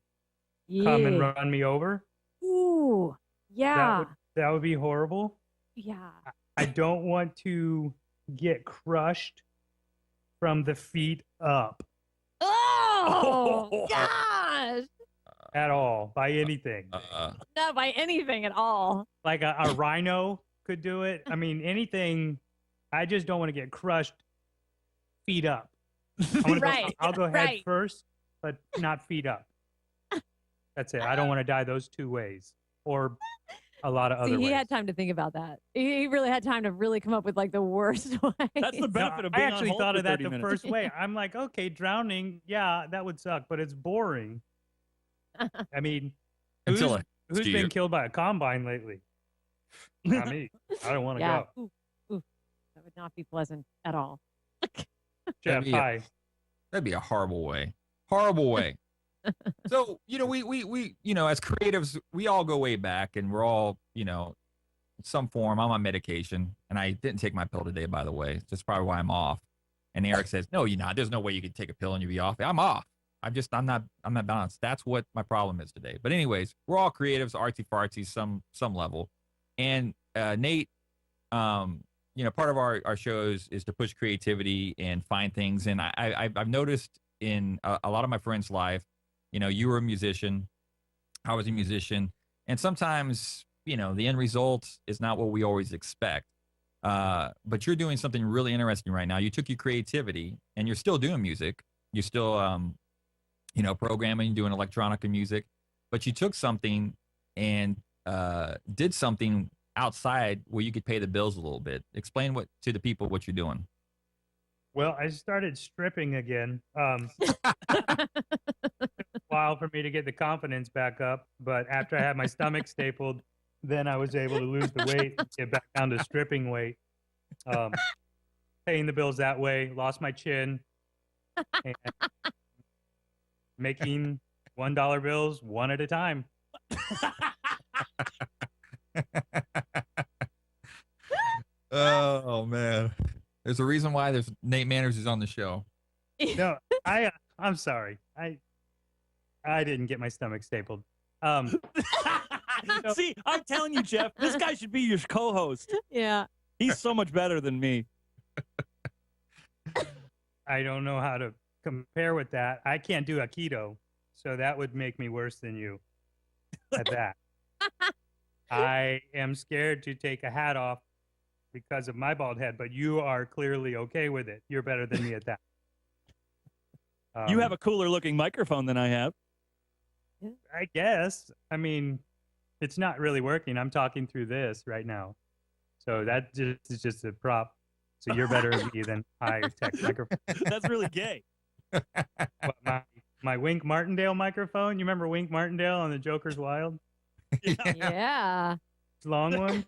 Speaker 9: come and
Speaker 4: Yeah.
Speaker 9: run me over.
Speaker 4: Ooh. Yeah.
Speaker 9: That would be horrible.
Speaker 4: Yeah.
Speaker 9: I don't want to get crushed from the feet up
Speaker 4: Oh gosh.
Speaker 9: at all by anything.
Speaker 4: Not by anything at all.
Speaker 9: Like a rhino could do it. I mean, anything. I just don't want to get crushed feet up.
Speaker 4: Right,
Speaker 9: I'll go head
Speaker 4: right.
Speaker 9: first, but not feet up. That's it. I don't want to die those two ways or a lot of
Speaker 4: See,
Speaker 9: other
Speaker 4: he
Speaker 9: ways.
Speaker 4: had time to think about that. He really had time to really come up with like the worst way.
Speaker 3: That's the
Speaker 9: No,
Speaker 3: benefit of
Speaker 9: I
Speaker 3: being
Speaker 9: actually
Speaker 3: on hold
Speaker 9: thought
Speaker 3: for
Speaker 9: of that
Speaker 3: 30
Speaker 9: the
Speaker 3: minutes.
Speaker 9: first way. I'm like, okay, drowning, yeah, that would suck, but it's boring. I mean, who's,
Speaker 2: Until it
Speaker 9: who's
Speaker 2: to
Speaker 9: been
Speaker 2: you.
Speaker 9: killed by a combine lately? Not me. I don't want to
Speaker 4: Yeah.
Speaker 9: go.
Speaker 4: Ooh, that would not be pleasant at all.
Speaker 9: Jeff,
Speaker 2: be a-
Speaker 9: hi.
Speaker 2: That'd be a horrible way. Horrible way. So, we as creatives, we all go way back and we're all, some form. I'm on medication and I didn't take my pill today, by the way. That's probably why I'm off. And Eric says, no, you're not. There's no way you can take a pill and you be off. I'm off. I'm not balanced. That's what my problem is today. But anyways, we're all creatives, artsy fartsy, some level. And Nate, part of our shows is to push creativity and find things. And I've noticed in a lot of my friends' life, you were a musician, I was a musician, and sometimes, the end result is not what we always expect. But you're doing something really interesting right now. You took your creativity and you're still doing music. You're still, programming, doing electronic music, but you took something and did something outside where you could pay the bills a little bit. Explain to the people what you're doing.
Speaker 9: Well, I started stripping again. Took a while for me to get the confidence back up, but after I had my stomach stapled, then I was able to lose the weight and get back down to stripping weight. Paying the bills that way, lost my chin, and making $1 bills one at a time.
Speaker 2: Oh man, there's a reason why there's Nate Manners is on the show.
Speaker 9: No, I'm sorry. I didn't get my stomach stapled.
Speaker 3: See, I'm telling you, Jeff, this guy should be your co-host.
Speaker 4: Yeah.
Speaker 3: He's so much better than me.
Speaker 9: I don't know how to compare with that. I can't do a keto, so that would make me worse than you at that. I am scared to take a hat off because of my bald head, but you are clearly okay with it. You're better than me at that.
Speaker 3: You have a cooler looking microphone than I have.
Speaker 9: I guess. I mean, it's not really working. I'm talking through this right now. So that is just a prop. So you're better at me than high tech microphone.
Speaker 3: That's really gay.
Speaker 9: What, my Wink Martindale microphone? You remember Wink Martindale on The Joker's Wild?
Speaker 4: Yeah.
Speaker 9: Long one?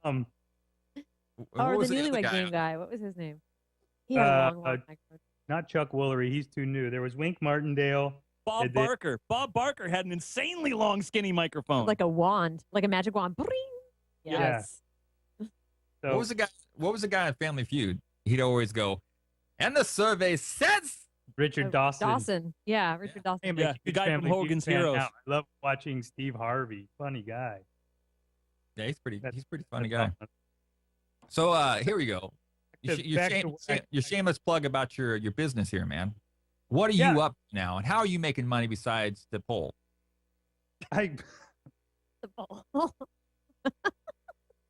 Speaker 2: What
Speaker 4: Or
Speaker 2: was
Speaker 4: the
Speaker 2: other
Speaker 4: newlywed
Speaker 2: guy
Speaker 4: game
Speaker 2: on?
Speaker 4: guy. What was his name? He had a long microphone.
Speaker 9: Not Chuck Woolery. He's too new. There was Wink Martindale.
Speaker 3: Bob
Speaker 9: It did.
Speaker 3: Barker. Bob Barker had an insanely long, skinny microphone.
Speaker 4: Like a wand, like a magic wand. Bring.
Speaker 9: Yeah.
Speaker 4: Yes.
Speaker 9: So,
Speaker 2: What was the guy on Family Feud? He'd always go, and the survey says.
Speaker 9: Richard Dawson.
Speaker 4: Dawson. Yeah, Richard Dawson.
Speaker 9: I am a
Speaker 3: Yeah, the
Speaker 9: huge
Speaker 3: guy from
Speaker 9: Family Feud
Speaker 3: Hogan's
Speaker 9: fan
Speaker 3: Heroes.
Speaker 9: now. I love watching Steve Harvey. Funny guy.
Speaker 2: Yeah, he's pretty funny
Speaker 9: That's
Speaker 2: guy.
Speaker 9: awesome.
Speaker 2: So here we go.
Speaker 9: Back to-
Speaker 2: Your shameless plug about your business here, man. What are you
Speaker 9: Yeah.
Speaker 2: up to now, and how are you making money besides the poll?
Speaker 9: I,
Speaker 4: The ball.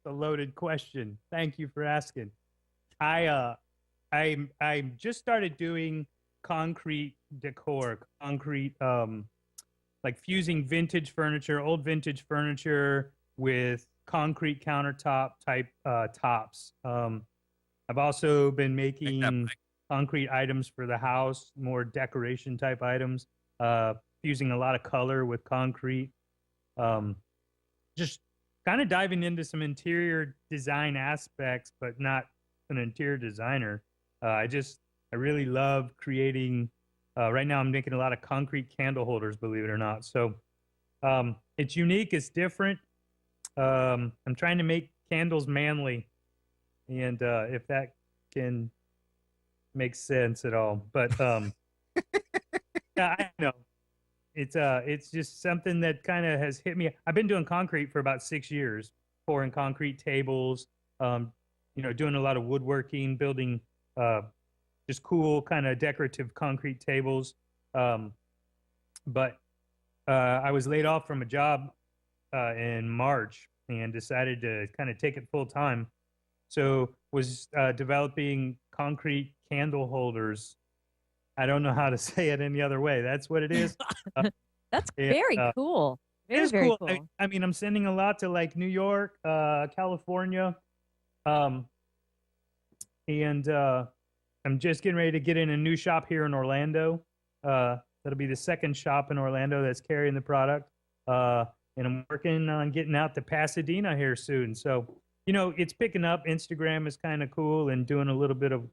Speaker 9: a loaded question. Thank you for asking. I just started doing concrete decor, concrete like fusing vintage furniture, old vintage furniture with concrete countertop type tops. I've also been making concrete items for the house, more decoration type items, fusing a lot of color with concrete. Just kind of diving into some interior design aspects, but not an interior designer. I really love creating. Right now, I'm making a lot of concrete candle holders, believe it or not. So it's unique. It's different. I'm trying to make candles manly, and if that can make sense at all, but yeah, I know it's just something that kind of has hit me. I've been doing concrete for about 6 years, pouring concrete tables, doing a lot of woodworking, building just cool kind of decorative concrete tables. But I was laid off from a job in March and decided to kind of take it full time. So was developing concrete candle holders. I don't know how to say it any other way. That's what it is.
Speaker 4: That's very cool.
Speaker 9: It is
Speaker 4: Very
Speaker 9: cool.
Speaker 4: cool.
Speaker 9: I mean, I'm sending a lot to like New York, California, and I'm just getting ready to get in a new shop here in Orlando. That'll be the second shop in Orlando that's carrying the product. And I'm working on getting out to Pasadena here soon. So, it's picking up. Instagram is kind of cool and doing a little bit of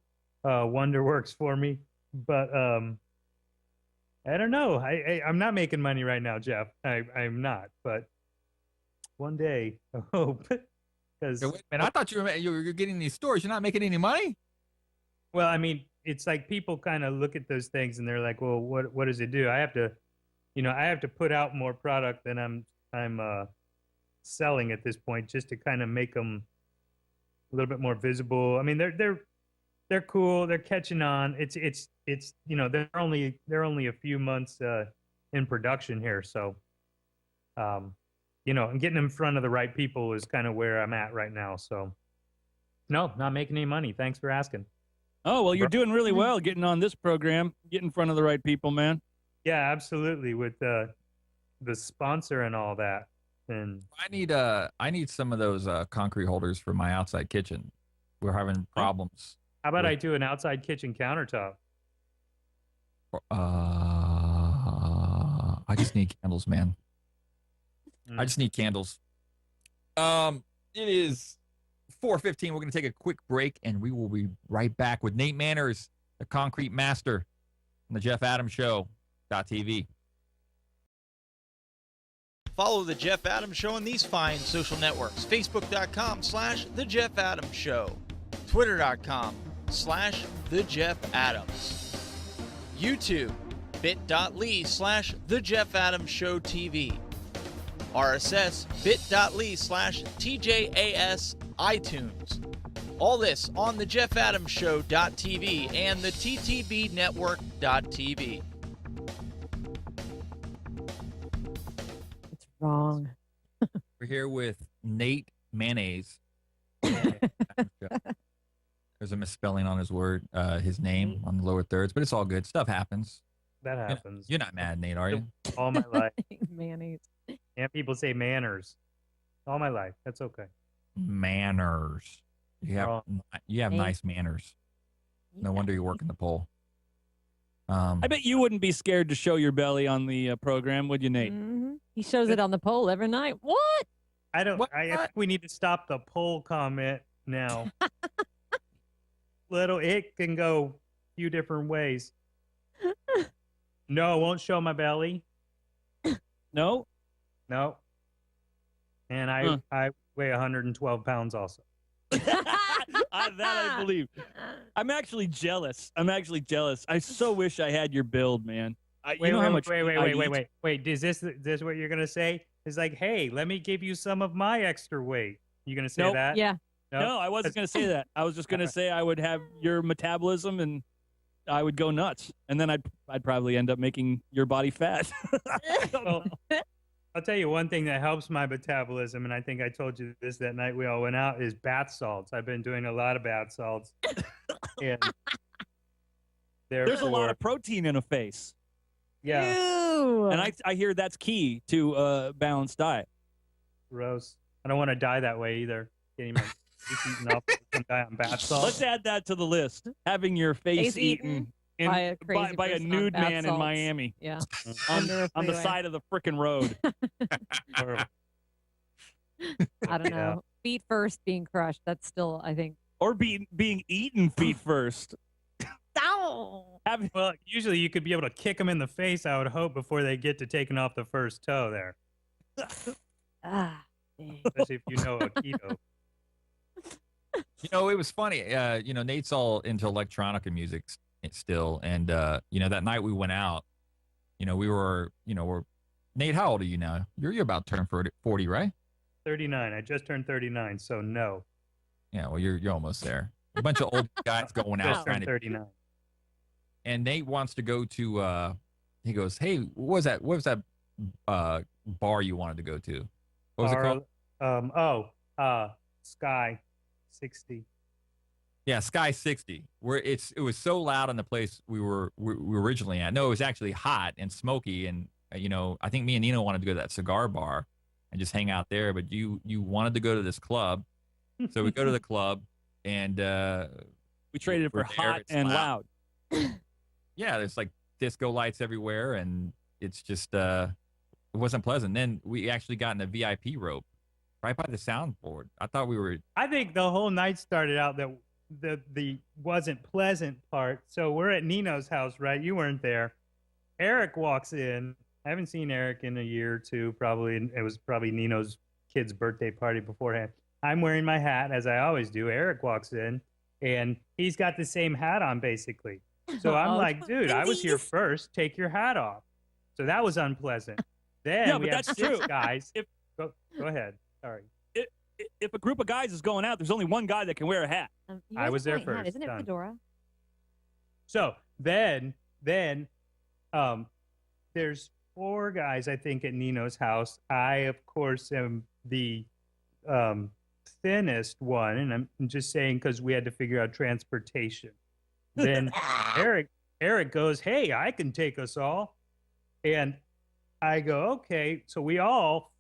Speaker 9: wonder works for me. But I don't know. I'm not making money right now, Jeff. I'm not. But one day, I hope. Because
Speaker 2: I thought you were getting these stores. You're not making any money?
Speaker 9: Well, I mean, it's like people kind of look at those things and they're like, well, what does it do? I have to put out more product than I'm selling at this point, just to kind of make them a little bit more visible. I mean, they're cool. They're catching on. It's they're only a few months in production here, so and getting in front of the right people is kind of where I'm at right now. So no, not making any money. Thanks for asking.
Speaker 3: Oh, well, you're doing really well getting on this program, getting in front of the right people, man.
Speaker 9: Yeah, absolutely. With the sponsor and all that. And
Speaker 2: I need some of those concrete holders for my outside kitchen. We're having problems.
Speaker 9: How about I do an outside kitchen countertop?
Speaker 2: I just need candles, man. I just need candles. It is 4:15. We're going to take a quick break, and we will be right back with Nate Manners, the concrete master, on the Jeff Adams Show.tv.
Speaker 1: Follow the Jeff Adams Show on these fine social networks: Facebook.com/The Jeff Adams Show, Twitter.com/The Jeff Adams, YouTube, bit.ly/The Jeff Adams Show TV, RSS, bit.ly/TJAS iTunes. All this on the Jeff Adams Show.tv and the TTB Network.tv.
Speaker 4: It's wrong.
Speaker 2: We're here with Nate Mayonnaise. There's a misspelling on his name on the lower thirds, but it's all good. Stuff happens.
Speaker 9: That happens.
Speaker 2: You're not mad, Nate, are you?
Speaker 9: All my life.
Speaker 4: Mayonnaise.
Speaker 9: Yeah, people say manners. All my life. That's okay.
Speaker 2: Manners. You have nice manners. No wonder you work in the poll.
Speaker 3: I bet you wouldn't be scared to show your belly on the program, would you, Nate?
Speaker 4: Mm-hmm. He shows it on the pole every night. What?
Speaker 9: I think we need to stop the poll comment now. It can go a few different ways. No, I won't show my belly.
Speaker 3: No?
Speaker 9: No. And I weigh 112 pounds also.
Speaker 3: I believe. I'm actually jealous. I so wish I had your build, man.
Speaker 9: Wait. Is this what you're gonna say? It's like, hey, let me give you some of my extra weight. You gonna say that?
Speaker 4: Yeah.
Speaker 3: No, I wasn't gonna say that. I was just gonna say I would have your metabolism and I would go nuts, and then I'd probably end up making your body fat.
Speaker 9: Well, I'll tell you one thing that helps my metabolism, and I think I told you this that night we all went out, is bath salts. I've been doing a lot of bath salts. And
Speaker 3: there's a lot of protein in a face.
Speaker 9: Yeah.
Speaker 4: Ew.
Speaker 3: And I hear that's key to a balanced diet.
Speaker 9: Gross. I don't want to die that way either. Getting my face eaten off and die on bath salts.
Speaker 3: Let's add that to the list. Having your face eaten
Speaker 4: by a crazy
Speaker 3: by a
Speaker 4: person
Speaker 3: nude
Speaker 4: on bath
Speaker 3: man in
Speaker 4: salts.
Speaker 3: Miami.
Speaker 4: Yeah.
Speaker 3: On the side of the frickin' road.
Speaker 4: I don't
Speaker 9: Yeah.
Speaker 4: know. Feet first being crushed. That's still, I think.
Speaker 3: Or being eaten feet first.
Speaker 4: Ow!
Speaker 9: Well, usually you could be able to kick them in the face, I would hope, before they get to taking off the first toe there.
Speaker 4: Ah, dang.
Speaker 9: Especially if you know Aikido.
Speaker 2: You know, it was funny. You know, Nate's all into electronica music still, and you know, that night we went out. You know, we're Nate. How old are you now? You're about to turn 40, right?
Speaker 9: 39. I just turned 39, so no.
Speaker 2: Yeah, well, you're almost there. A bunch of old guys going out
Speaker 9: Just
Speaker 2: trying
Speaker 9: turned
Speaker 2: to
Speaker 9: 39.
Speaker 2: and Nate wants to go to he goes, "Hey, what was that bar you wanted to go to? What was it called?"
Speaker 9: Sky 60.
Speaker 2: Yeah, Sky 60. Where it was so loud in the place we were originally at. No, it was actually hot and smoky, and you know, I think me and Nino wanted to go to that cigar bar and just hang out there, but you wanted to go to this club. So we go to the club, and
Speaker 3: We traded it for
Speaker 2: we're there,
Speaker 3: hot
Speaker 2: it's
Speaker 3: and loud.
Speaker 2: Yeah, there's like disco lights everywhere, and it's just it wasn't pleasant. Then we actually got in the VIP rope right by the soundboard. I thought we were
Speaker 9: I think the whole night started out that the wasn't pleasant part. So we're at Nino's house, right? You weren't there. Eric walks in. I haven't seen Eric in a year or two, probably. It was probably Nino's kid's birthday party beforehand. I'm wearing my hat, as I always do. Eric walks in, and he's got the same hat on, basically. So I'm
Speaker 4: Oh,
Speaker 9: like, dude, I was here first. Take your hat off. So that was unpleasant. Then
Speaker 3: Yeah,
Speaker 9: we
Speaker 3: but
Speaker 9: have
Speaker 3: that's
Speaker 9: 6
Speaker 3: true.
Speaker 9: guys. Go ahead. Sorry.
Speaker 3: If a group of guys is going out, there's only one guy that can wear a hat.
Speaker 4: You
Speaker 9: I
Speaker 4: guys
Speaker 9: was there
Speaker 4: point hat,
Speaker 9: first,
Speaker 4: Isn't it
Speaker 9: done.
Speaker 4: fedora?
Speaker 9: So then, there's 4 guys, I think, at Nino's house. I, of course, am the thinnest one, and I'm just saying because we had to figure out transportation. Then Eric goes, "Hey, I can take us all," and I go, "Okay." So we all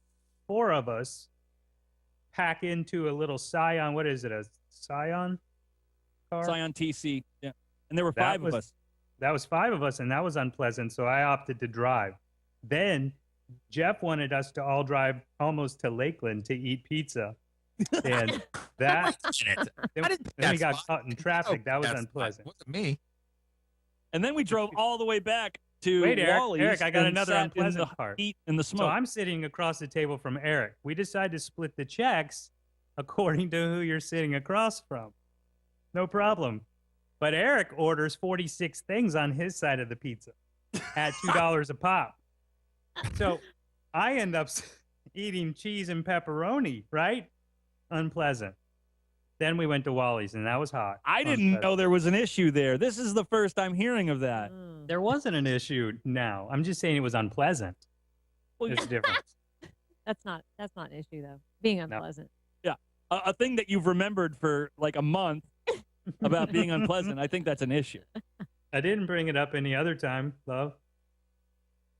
Speaker 9: 4 of us pack into a little Scion. What is it? A Scion car?
Speaker 3: Scion TC. Yeah. And there were
Speaker 9: That
Speaker 3: 5
Speaker 9: was-
Speaker 3: of us.
Speaker 9: That was 5 of us, and that was unpleasant. So I opted to drive. Then Jeff wanted us to all drive almost to Lakeland to eat pizza, and that then we got caught in traffic. That was unpleasant.
Speaker 2: Wasn't me.
Speaker 3: And then we drove all the way back to
Speaker 9: Wait,
Speaker 3: Wally's.
Speaker 9: Eric, I got
Speaker 3: and
Speaker 9: another
Speaker 3: sat in
Speaker 9: unpleasant
Speaker 3: the
Speaker 9: part.
Speaker 3: heat and the
Speaker 9: So
Speaker 3: smoke.
Speaker 9: I'm sitting across the table from Eric. We decide to split the checks according to who you're sitting across from. No problem. But Eric orders 46 things on his side of the pizza at $2 a pop. So I end up eating cheese and pepperoni, right? Unpleasant. Then we went to Wally's, and that was hot.
Speaker 3: I didn't know there was an issue there. This is the first I'm hearing of that.
Speaker 9: There wasn't an issue now. I'm just saying it was unpleasant.
Speaker 3: Well,
Speaker 9: There's a difference.
Speaker 4: That's not an issue though. Being unpleasant.
Speaker 3: Yeah. A thing that you've remembered for like a month about being unpleasant, I think that's an issue.
Speaker 9: I didn't bring it up any other time, love.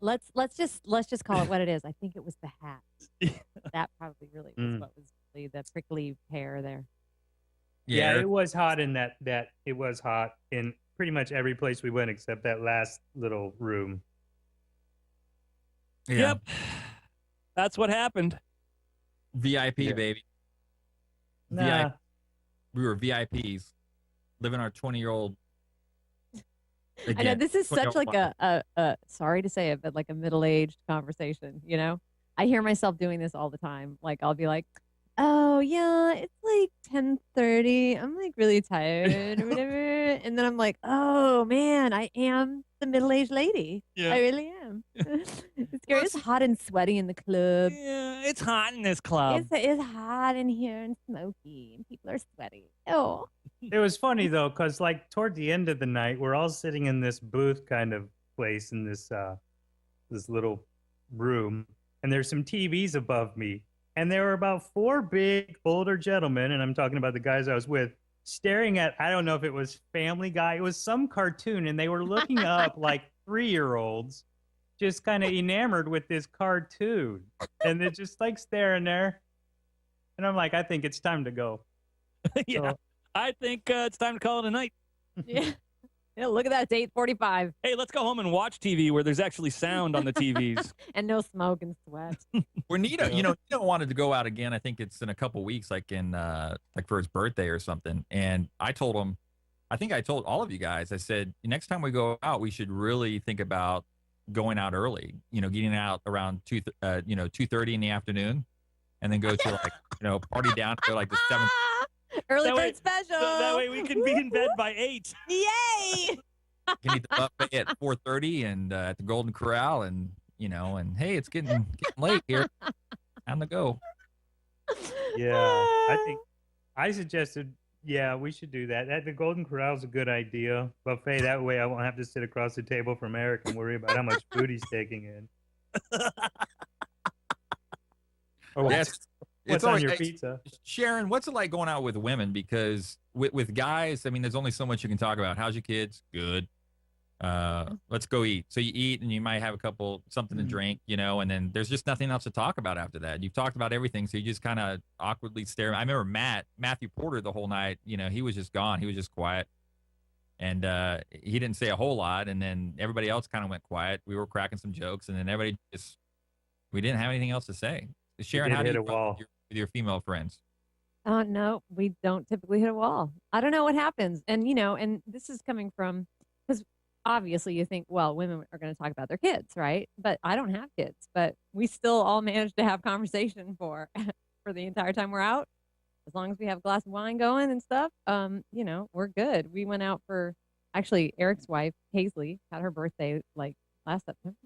Speaker 4: Let's just call it what it is. I think it was the hat. That probably really was what was really the prickly pear there.
Speaker 9: Yeah, it was hot in that it was hot in pretty much every place we went except that last little room.
Speaker 2: Yeah.
Speaker 3: Yep. That's what happened.
Speaker 2: VIP,
Speaker 9: Yeah.
Speaker 2: baby.
Speaker 9: Nah.
Speaker 2: We were VIPs, living our 20-year-old.
Speaker 4: I know this is such like a sorry to say it, but like a middle-aged conversation, you know? I hear myself doing this all the time. Like I'll be like, "Oh yeah, it's like 10:30. I'm like really tired or whatever." And then I'm like, "Oh man, I am the middle-aged lady.
Speaker 3: Yeah.
Speaker 4: I really am." It's scary. It's hot and sweaty in the club.
Speaker 3: Yeah, it's hot in this club.
Speaker 4: It's hot in here and smoky and people are sweaty. Oh.
Speaker 9: It was funny though, because like toward the end of the night, we're all sitting in this booth kind of place in this this little room, and there's some TVs above me, and there were about 4 big older gentlemen, and I'm talking about the guys I was with, staring at, I don't know if it was Family Guy, it was some cartoon, and they were looking up like 3-year-olds, just kind of enamored with this cartoon, and they're just like staring there, and I'm like, I think it's time to go.
Speaker 3: Yeah.
Speaker 9: So-
Speaker 3: I think it's time to call it a night.
Speaker 4: Yeah. Yeah, look at that. It's 8:45
Speaker 3: Hey, let's go home and watch TV where there's actually sound on the TVs.
Speaker 4: and no smoke and sweat.
Speaker 2: Well, Nito, Nito wanted to go out again. I think it's in a couple weeks, like for his birthday or something. And I told him, I think I told all of you guys, I said, next time we go out, we should really think about going out early, getting out around 2:30 in the afternoon, and then go to party down to like the 7th.
Speaker 4: Early
Speaker 3: That way-
Speaker 4: bird special.
Speaker 3: So that way we can be in bed by 8.
Speaker 4: Yay!
Speaker 2: Can eat the buffet at 4:30 and at the Golden Corral, and hey, it's getting late here. Time to go.
Speaker 9: Yeah, I suggested. Yeah, we should do that. The Golden Corral is a good idea. Buffet, that way I won't have to sit across the table from Eric and worry about how much food he's taking in. Or what's on your pizza?
Speaker 2: Sharon, what's it like going out with women? Because with guys, I mean, there's only so much you can talk about. How's your kids? Good. Let's go eat. So you eat and you might have something to drink, and then there's just nothing else to talk about after that. You've talked about everything, so you just kind of awkwardly stare. I remember Matthew Porter the whole night, he was just gone. He was just quiet. And he didn't say a whole lot, and then everybody else kind of went quiet. We were cracking some jokes, and then we didn't have anything else to say. Sharon, how do you talk with your female friends?
Speaker 4: No, we don't typically hit a wall. I don't know what happens. And, and this is coming from, because obviously you think, well, women are going to talk about their kids, right? But I don't have kids, but we still all manage to have conversation for the entire time we're out. As long as we have a glass of wine going and stuff, we're good. We went out actually, Eric's wife, Paisley, had her birthday like last September.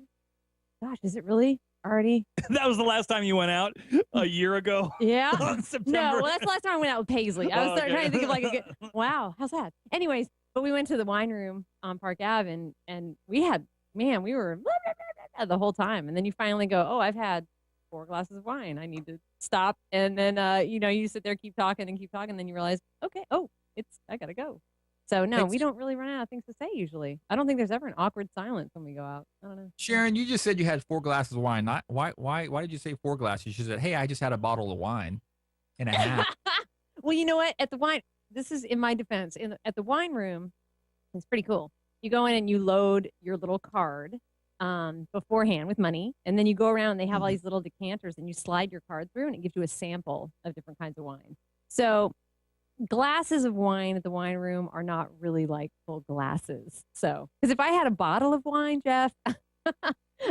Speaker 4: Gosh, is it really already?
Speaker 3: That was the last time you went out a year ago?
Speaker 4: Yeah.
Speaker 3: September.
Speaker 4: No, well, that's the last time I went out with Paisley. I was trying to think of like a good, wow, how's that? Anyways, but we went to the wine room on Park Ave and we were the whole time. And then you finally go, oh, I've had 4 glasses of wine. I need to stop. And then, you sit there, keep talking. And then you realize, okay, I got to go. So no, we don't really run out of things to say usually. I don't think there's ever an awkward silence when we go out. I don't know.
Speaker 2: Sharon, you just said you had 4 glasses of wine. Why did you say 4 glasses? You said, hey, I just had a bottle of wine and a half.
Speaker 4: Well, you know what? At the wine, this is in my defense. At the wine room, it's pretty cool. You go in and you load your little card beforehand with money, and then you go around and they have all these little decanters and you slide your card through and it gives you a sample of different kinds of wine. So glasses of wine at the wine room are not really like full glasses. So, because if I had a bottle of wine, Jeff,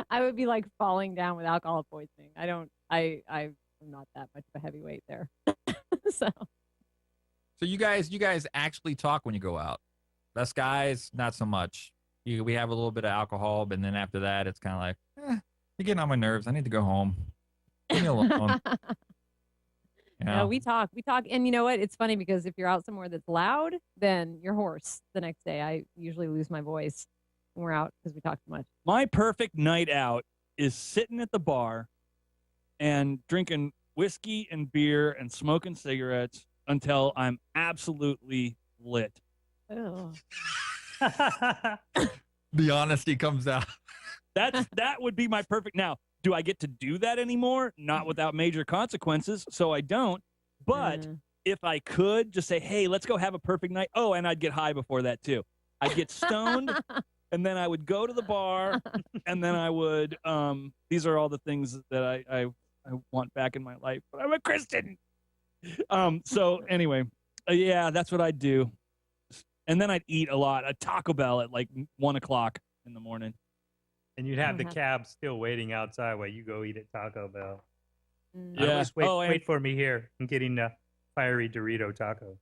Speaker 4: I would be like falling down with alcohol poisoning. I'm not that much of a heavyweight there. So
Speaker 2: you guys actually talk when you go out. Us guys, not so much. We have a little bit of alcohol, but then after that, it's kind of like, you're getting on my nerves. I need to go home. Leave me alone.
Speaker 4: No, we talk, and you know what? It's funny because if you're out somewhere that's loud, then you're hoarse the next day. I usually lose my voice when we're out because we talk too much.
Speaker 3: My perfect night out is sitting at the bar and drinking whiskey and beer and smoking cigarettes until I'm absolutely lit.
Speaker 4: Oh.
Speaker 2: The honesty comes out.
Speaker 3: That would be my perfect. Now, do I get to do that anymore? Not without major consequences, so I don't. But if I could just say, hey, let's go have a perfect night. Oh, and I'd get high before that too. I'd get stoned, and then I would go to the bar, and then I would, these are all the things that I want back in my life, but I'm a Christian. So anyway, yeah, that's what I'd do. And then I'd eat a lot, a Taco Bell at like 1 o'clock in the morning.
Speaker 9: And you'd have the cab still waiting outside while you go eat at Taco Bell.
Speaker 3: Yeah.
Speaker 9: Wait for me here. I'm getting the fiery Dorito taco.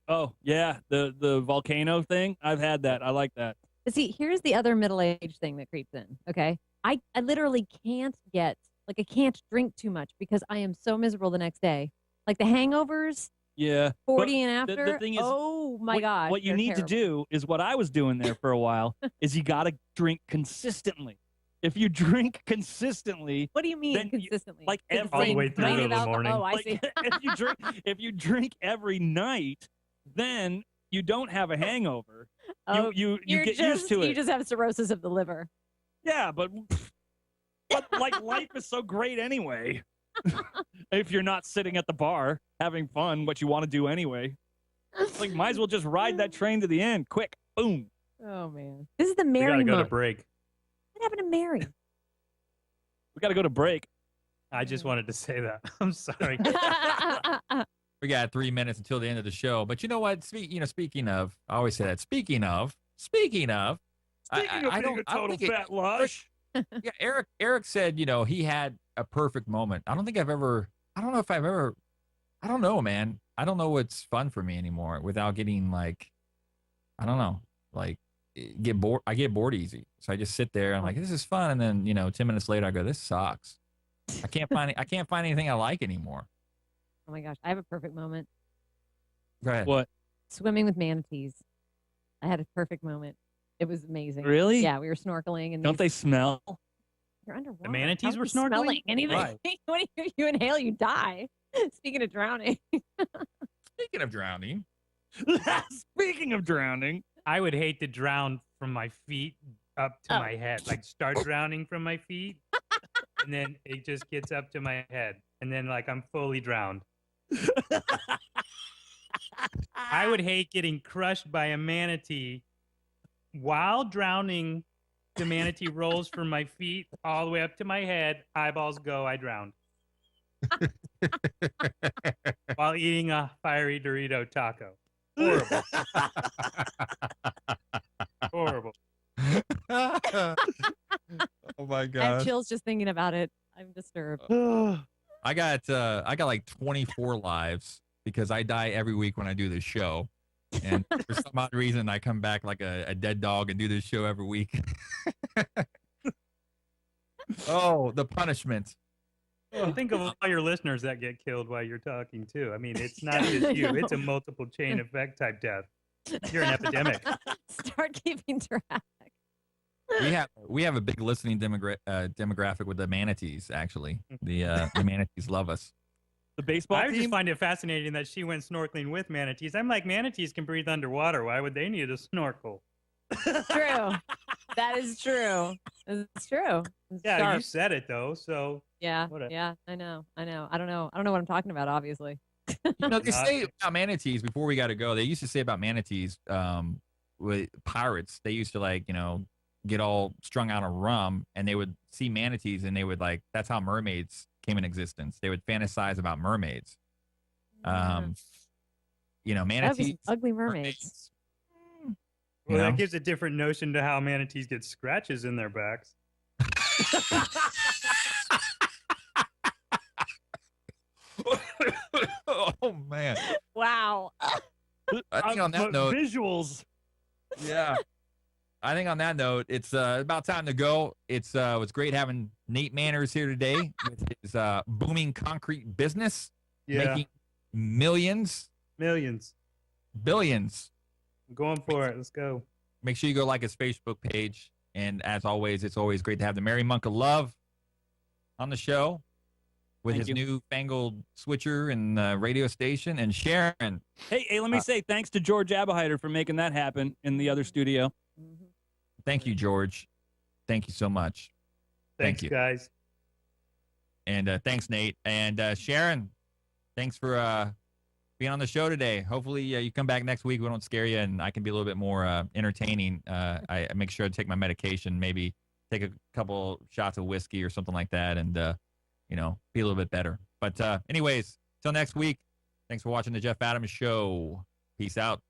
Speaker 3: Oh, yeah. The volcano thing. I've had that. I like that.
Speaker 4: See, here's the other middle-aged thing that creeps in, okay? I literally can't I can't drink too much because I am so miserable the next day. Like the hangovers,
Speaker 3: yeah,
Speaker 4: 40 and after,
Speaker 3: the thing is,
Speaker 4: oh my God.
Speaker 3: What you need to do is what I was doing there for a while, is you got to drink consistently. If you drink consistently.
Speaker 4: What do you mean consistently?
Speaker 3: Like
Speaker 9: all the way through the morning.
Speaker 4: Oh, I see.
Speaker 3: if you drink every night, then you don't have a hangover.
Speaker 4: Oh,
Speaker 3: you get used to it.
Speaker 4: You just have cirrhosis of the liver.
Speaker 3: Yeah, but like life is so great anyway. If you're not sitting at the bar having fun, what you want to do anyway. Like, might as well just ride that train to the end. Quick, boom.
Speaker 4: Oh man, this is the
Speaker 9: We
Speaker 4: Mary
Speaker 9: gotta go to
Speaker 4: month.
Speaker 9: break.
Speaker 4: What happened to Mary?
Speaker 3: We got to go to break.
Speaker 9: I just wanted to say that. I'm sorry.
Speaker 2: We got 3 minutes until the end of the show. But you know what? Speaking of, I always say that. Speaking of,
Speaker 3: Speaking
Speaker 2: I
Speaker 3: of being a total
Speaker 2: think
Speaker 3: fat lush.
Speaker 2: yeah, Eric said, he had a perfect moment. I don't know, man. I don't know what's fun for me anymore without getting like, I don't know, like get bored. I get bored easy. So I just sit there and I'm like, this is fun. And then, 10 minutes later I go, this sucks. I can't find anything I like anymore.
Speaker 4: Oh my gosh, I have a perfect moment.
Speaker 2: Go ahead.
Speaker 3: What?
Speaker 4: Swimming with manatees. I had a perfect moment. It was amazing.
Speaker 3: Really?
Speaker 4: Yeah, we were snorkeling and
Speaker 3: Don't they smell?
Speaker 4: you're underwater.
Speaker 9: The manatees
Speaker 4: How
Speaker 9: were
Speaker 4: are you smelling
Speaker 9: snorkeling?
Speaker 4: anything.
Speaker 9: Why?
Speaker 4: When you inhale, you die. Speaking of drowning.
Speaker 2: Speaking of drowning,
Speaker 3: Speaking of drowning,
Speaker 9: I would hate to drown from my feet up to my head. Like start drowning from my feet, and then it just gets up to my head, and then like I'm fully drowned. I would hate getting crushed by a manatee while drowning. The manatee rolls from my feet all the way up to my head. Eyeballs go. I drowned. While eating a fiery Dorito taco. Horrible. Horrible.
Speaker 2: oh my
Speaker 4: I have
Speaker 2: gosh.
Speaker 4: chills just thinking about it. I'm disturbed.
Speaker 2: I got like 24 lives because I die every week when I do this show. And for some odd reason, I come back like a dead dog and do this show every week. Oh, the punishment.
Speaker 9: Think of all your listeners that get killed while you're talking, too. I mean, it's not just you. It's a multiple chain effect type death. You're an epidemic.
Speaker 4: Start keeping track.
Speaker 2: We have a big listening demographic with the manatees, actually. The manatees love us.
Speaker 3: the baseball
Speaker 9: I
Speaker 3: team.
Speaker 9: just find it fascinating that she went snorkeling with manatees. I'm like, manatees can breathe underwater. Why would they need a snorkel?
Speaker 4: True. That is true. It's true. It's
Speaker 9: Yeah,
Speaker 4: sharp.
Speaker 9: you said it, though. So
Speaker 4: Yeah.
Speaker 9: whatever.
Speaker 4: Yeah. I know. I don't know what I'm talking about. Obviously.
Speaker 2: They say about manatees before we got to go. They used to say about manatees with pirates. They used to get all strung out on rum, and they would see manatees, and they would that's how mermaids came in existence. They would fantasize about mermaids. Manatees,
Speaker 4: Ugly mermaids.
Speaker 9: Well,
Speaker 2: You know?
Speaker 9: that gives a different notion to how manatees get scratches in their backs.
Speaker 2: Oh man!
Speaker 4: Wow.
Speaker 2: I think on that note,
Speaker 3: visuals.
Speaker 2: yeah. I think on that note, it's about time to go. It's great having Nate Manners here today with his booming concrete business,
Speaker 9: Yeah,
Speaker 2: making millions,
Speaker 9: millions.
Speaker 2: billions.
Speaker 9: I'm going for it. Let's go.
Speaker 2: Make sure you go like his Facebook page. And as always, it's always great to have the Merry Monk of Love on the show with
Speaker 3: Thank
Speaker 2: his newfangled switcher and radio station. And Sharon.
Speaker 3: Hey, let me say thanks to George Abahider for making that happen in the other studio.
Speaker 2: Thank you, George. Thank you so much.
Speaker 9: Thanks,
Speaker 2: you.
Speaker 9: guys.
Speaker 2: And thanks, Nate. And Sharon, thanks for being on the show today. Hopefully you come back next week. We don't scare you, and I can be a little bit more entertaining. I make sure to take my medication, maybe take a couple shots of whiskey or something like that, and be a little bit better. But anyways, till next week, thanks for watching the Jeff Adams Show. Peace out.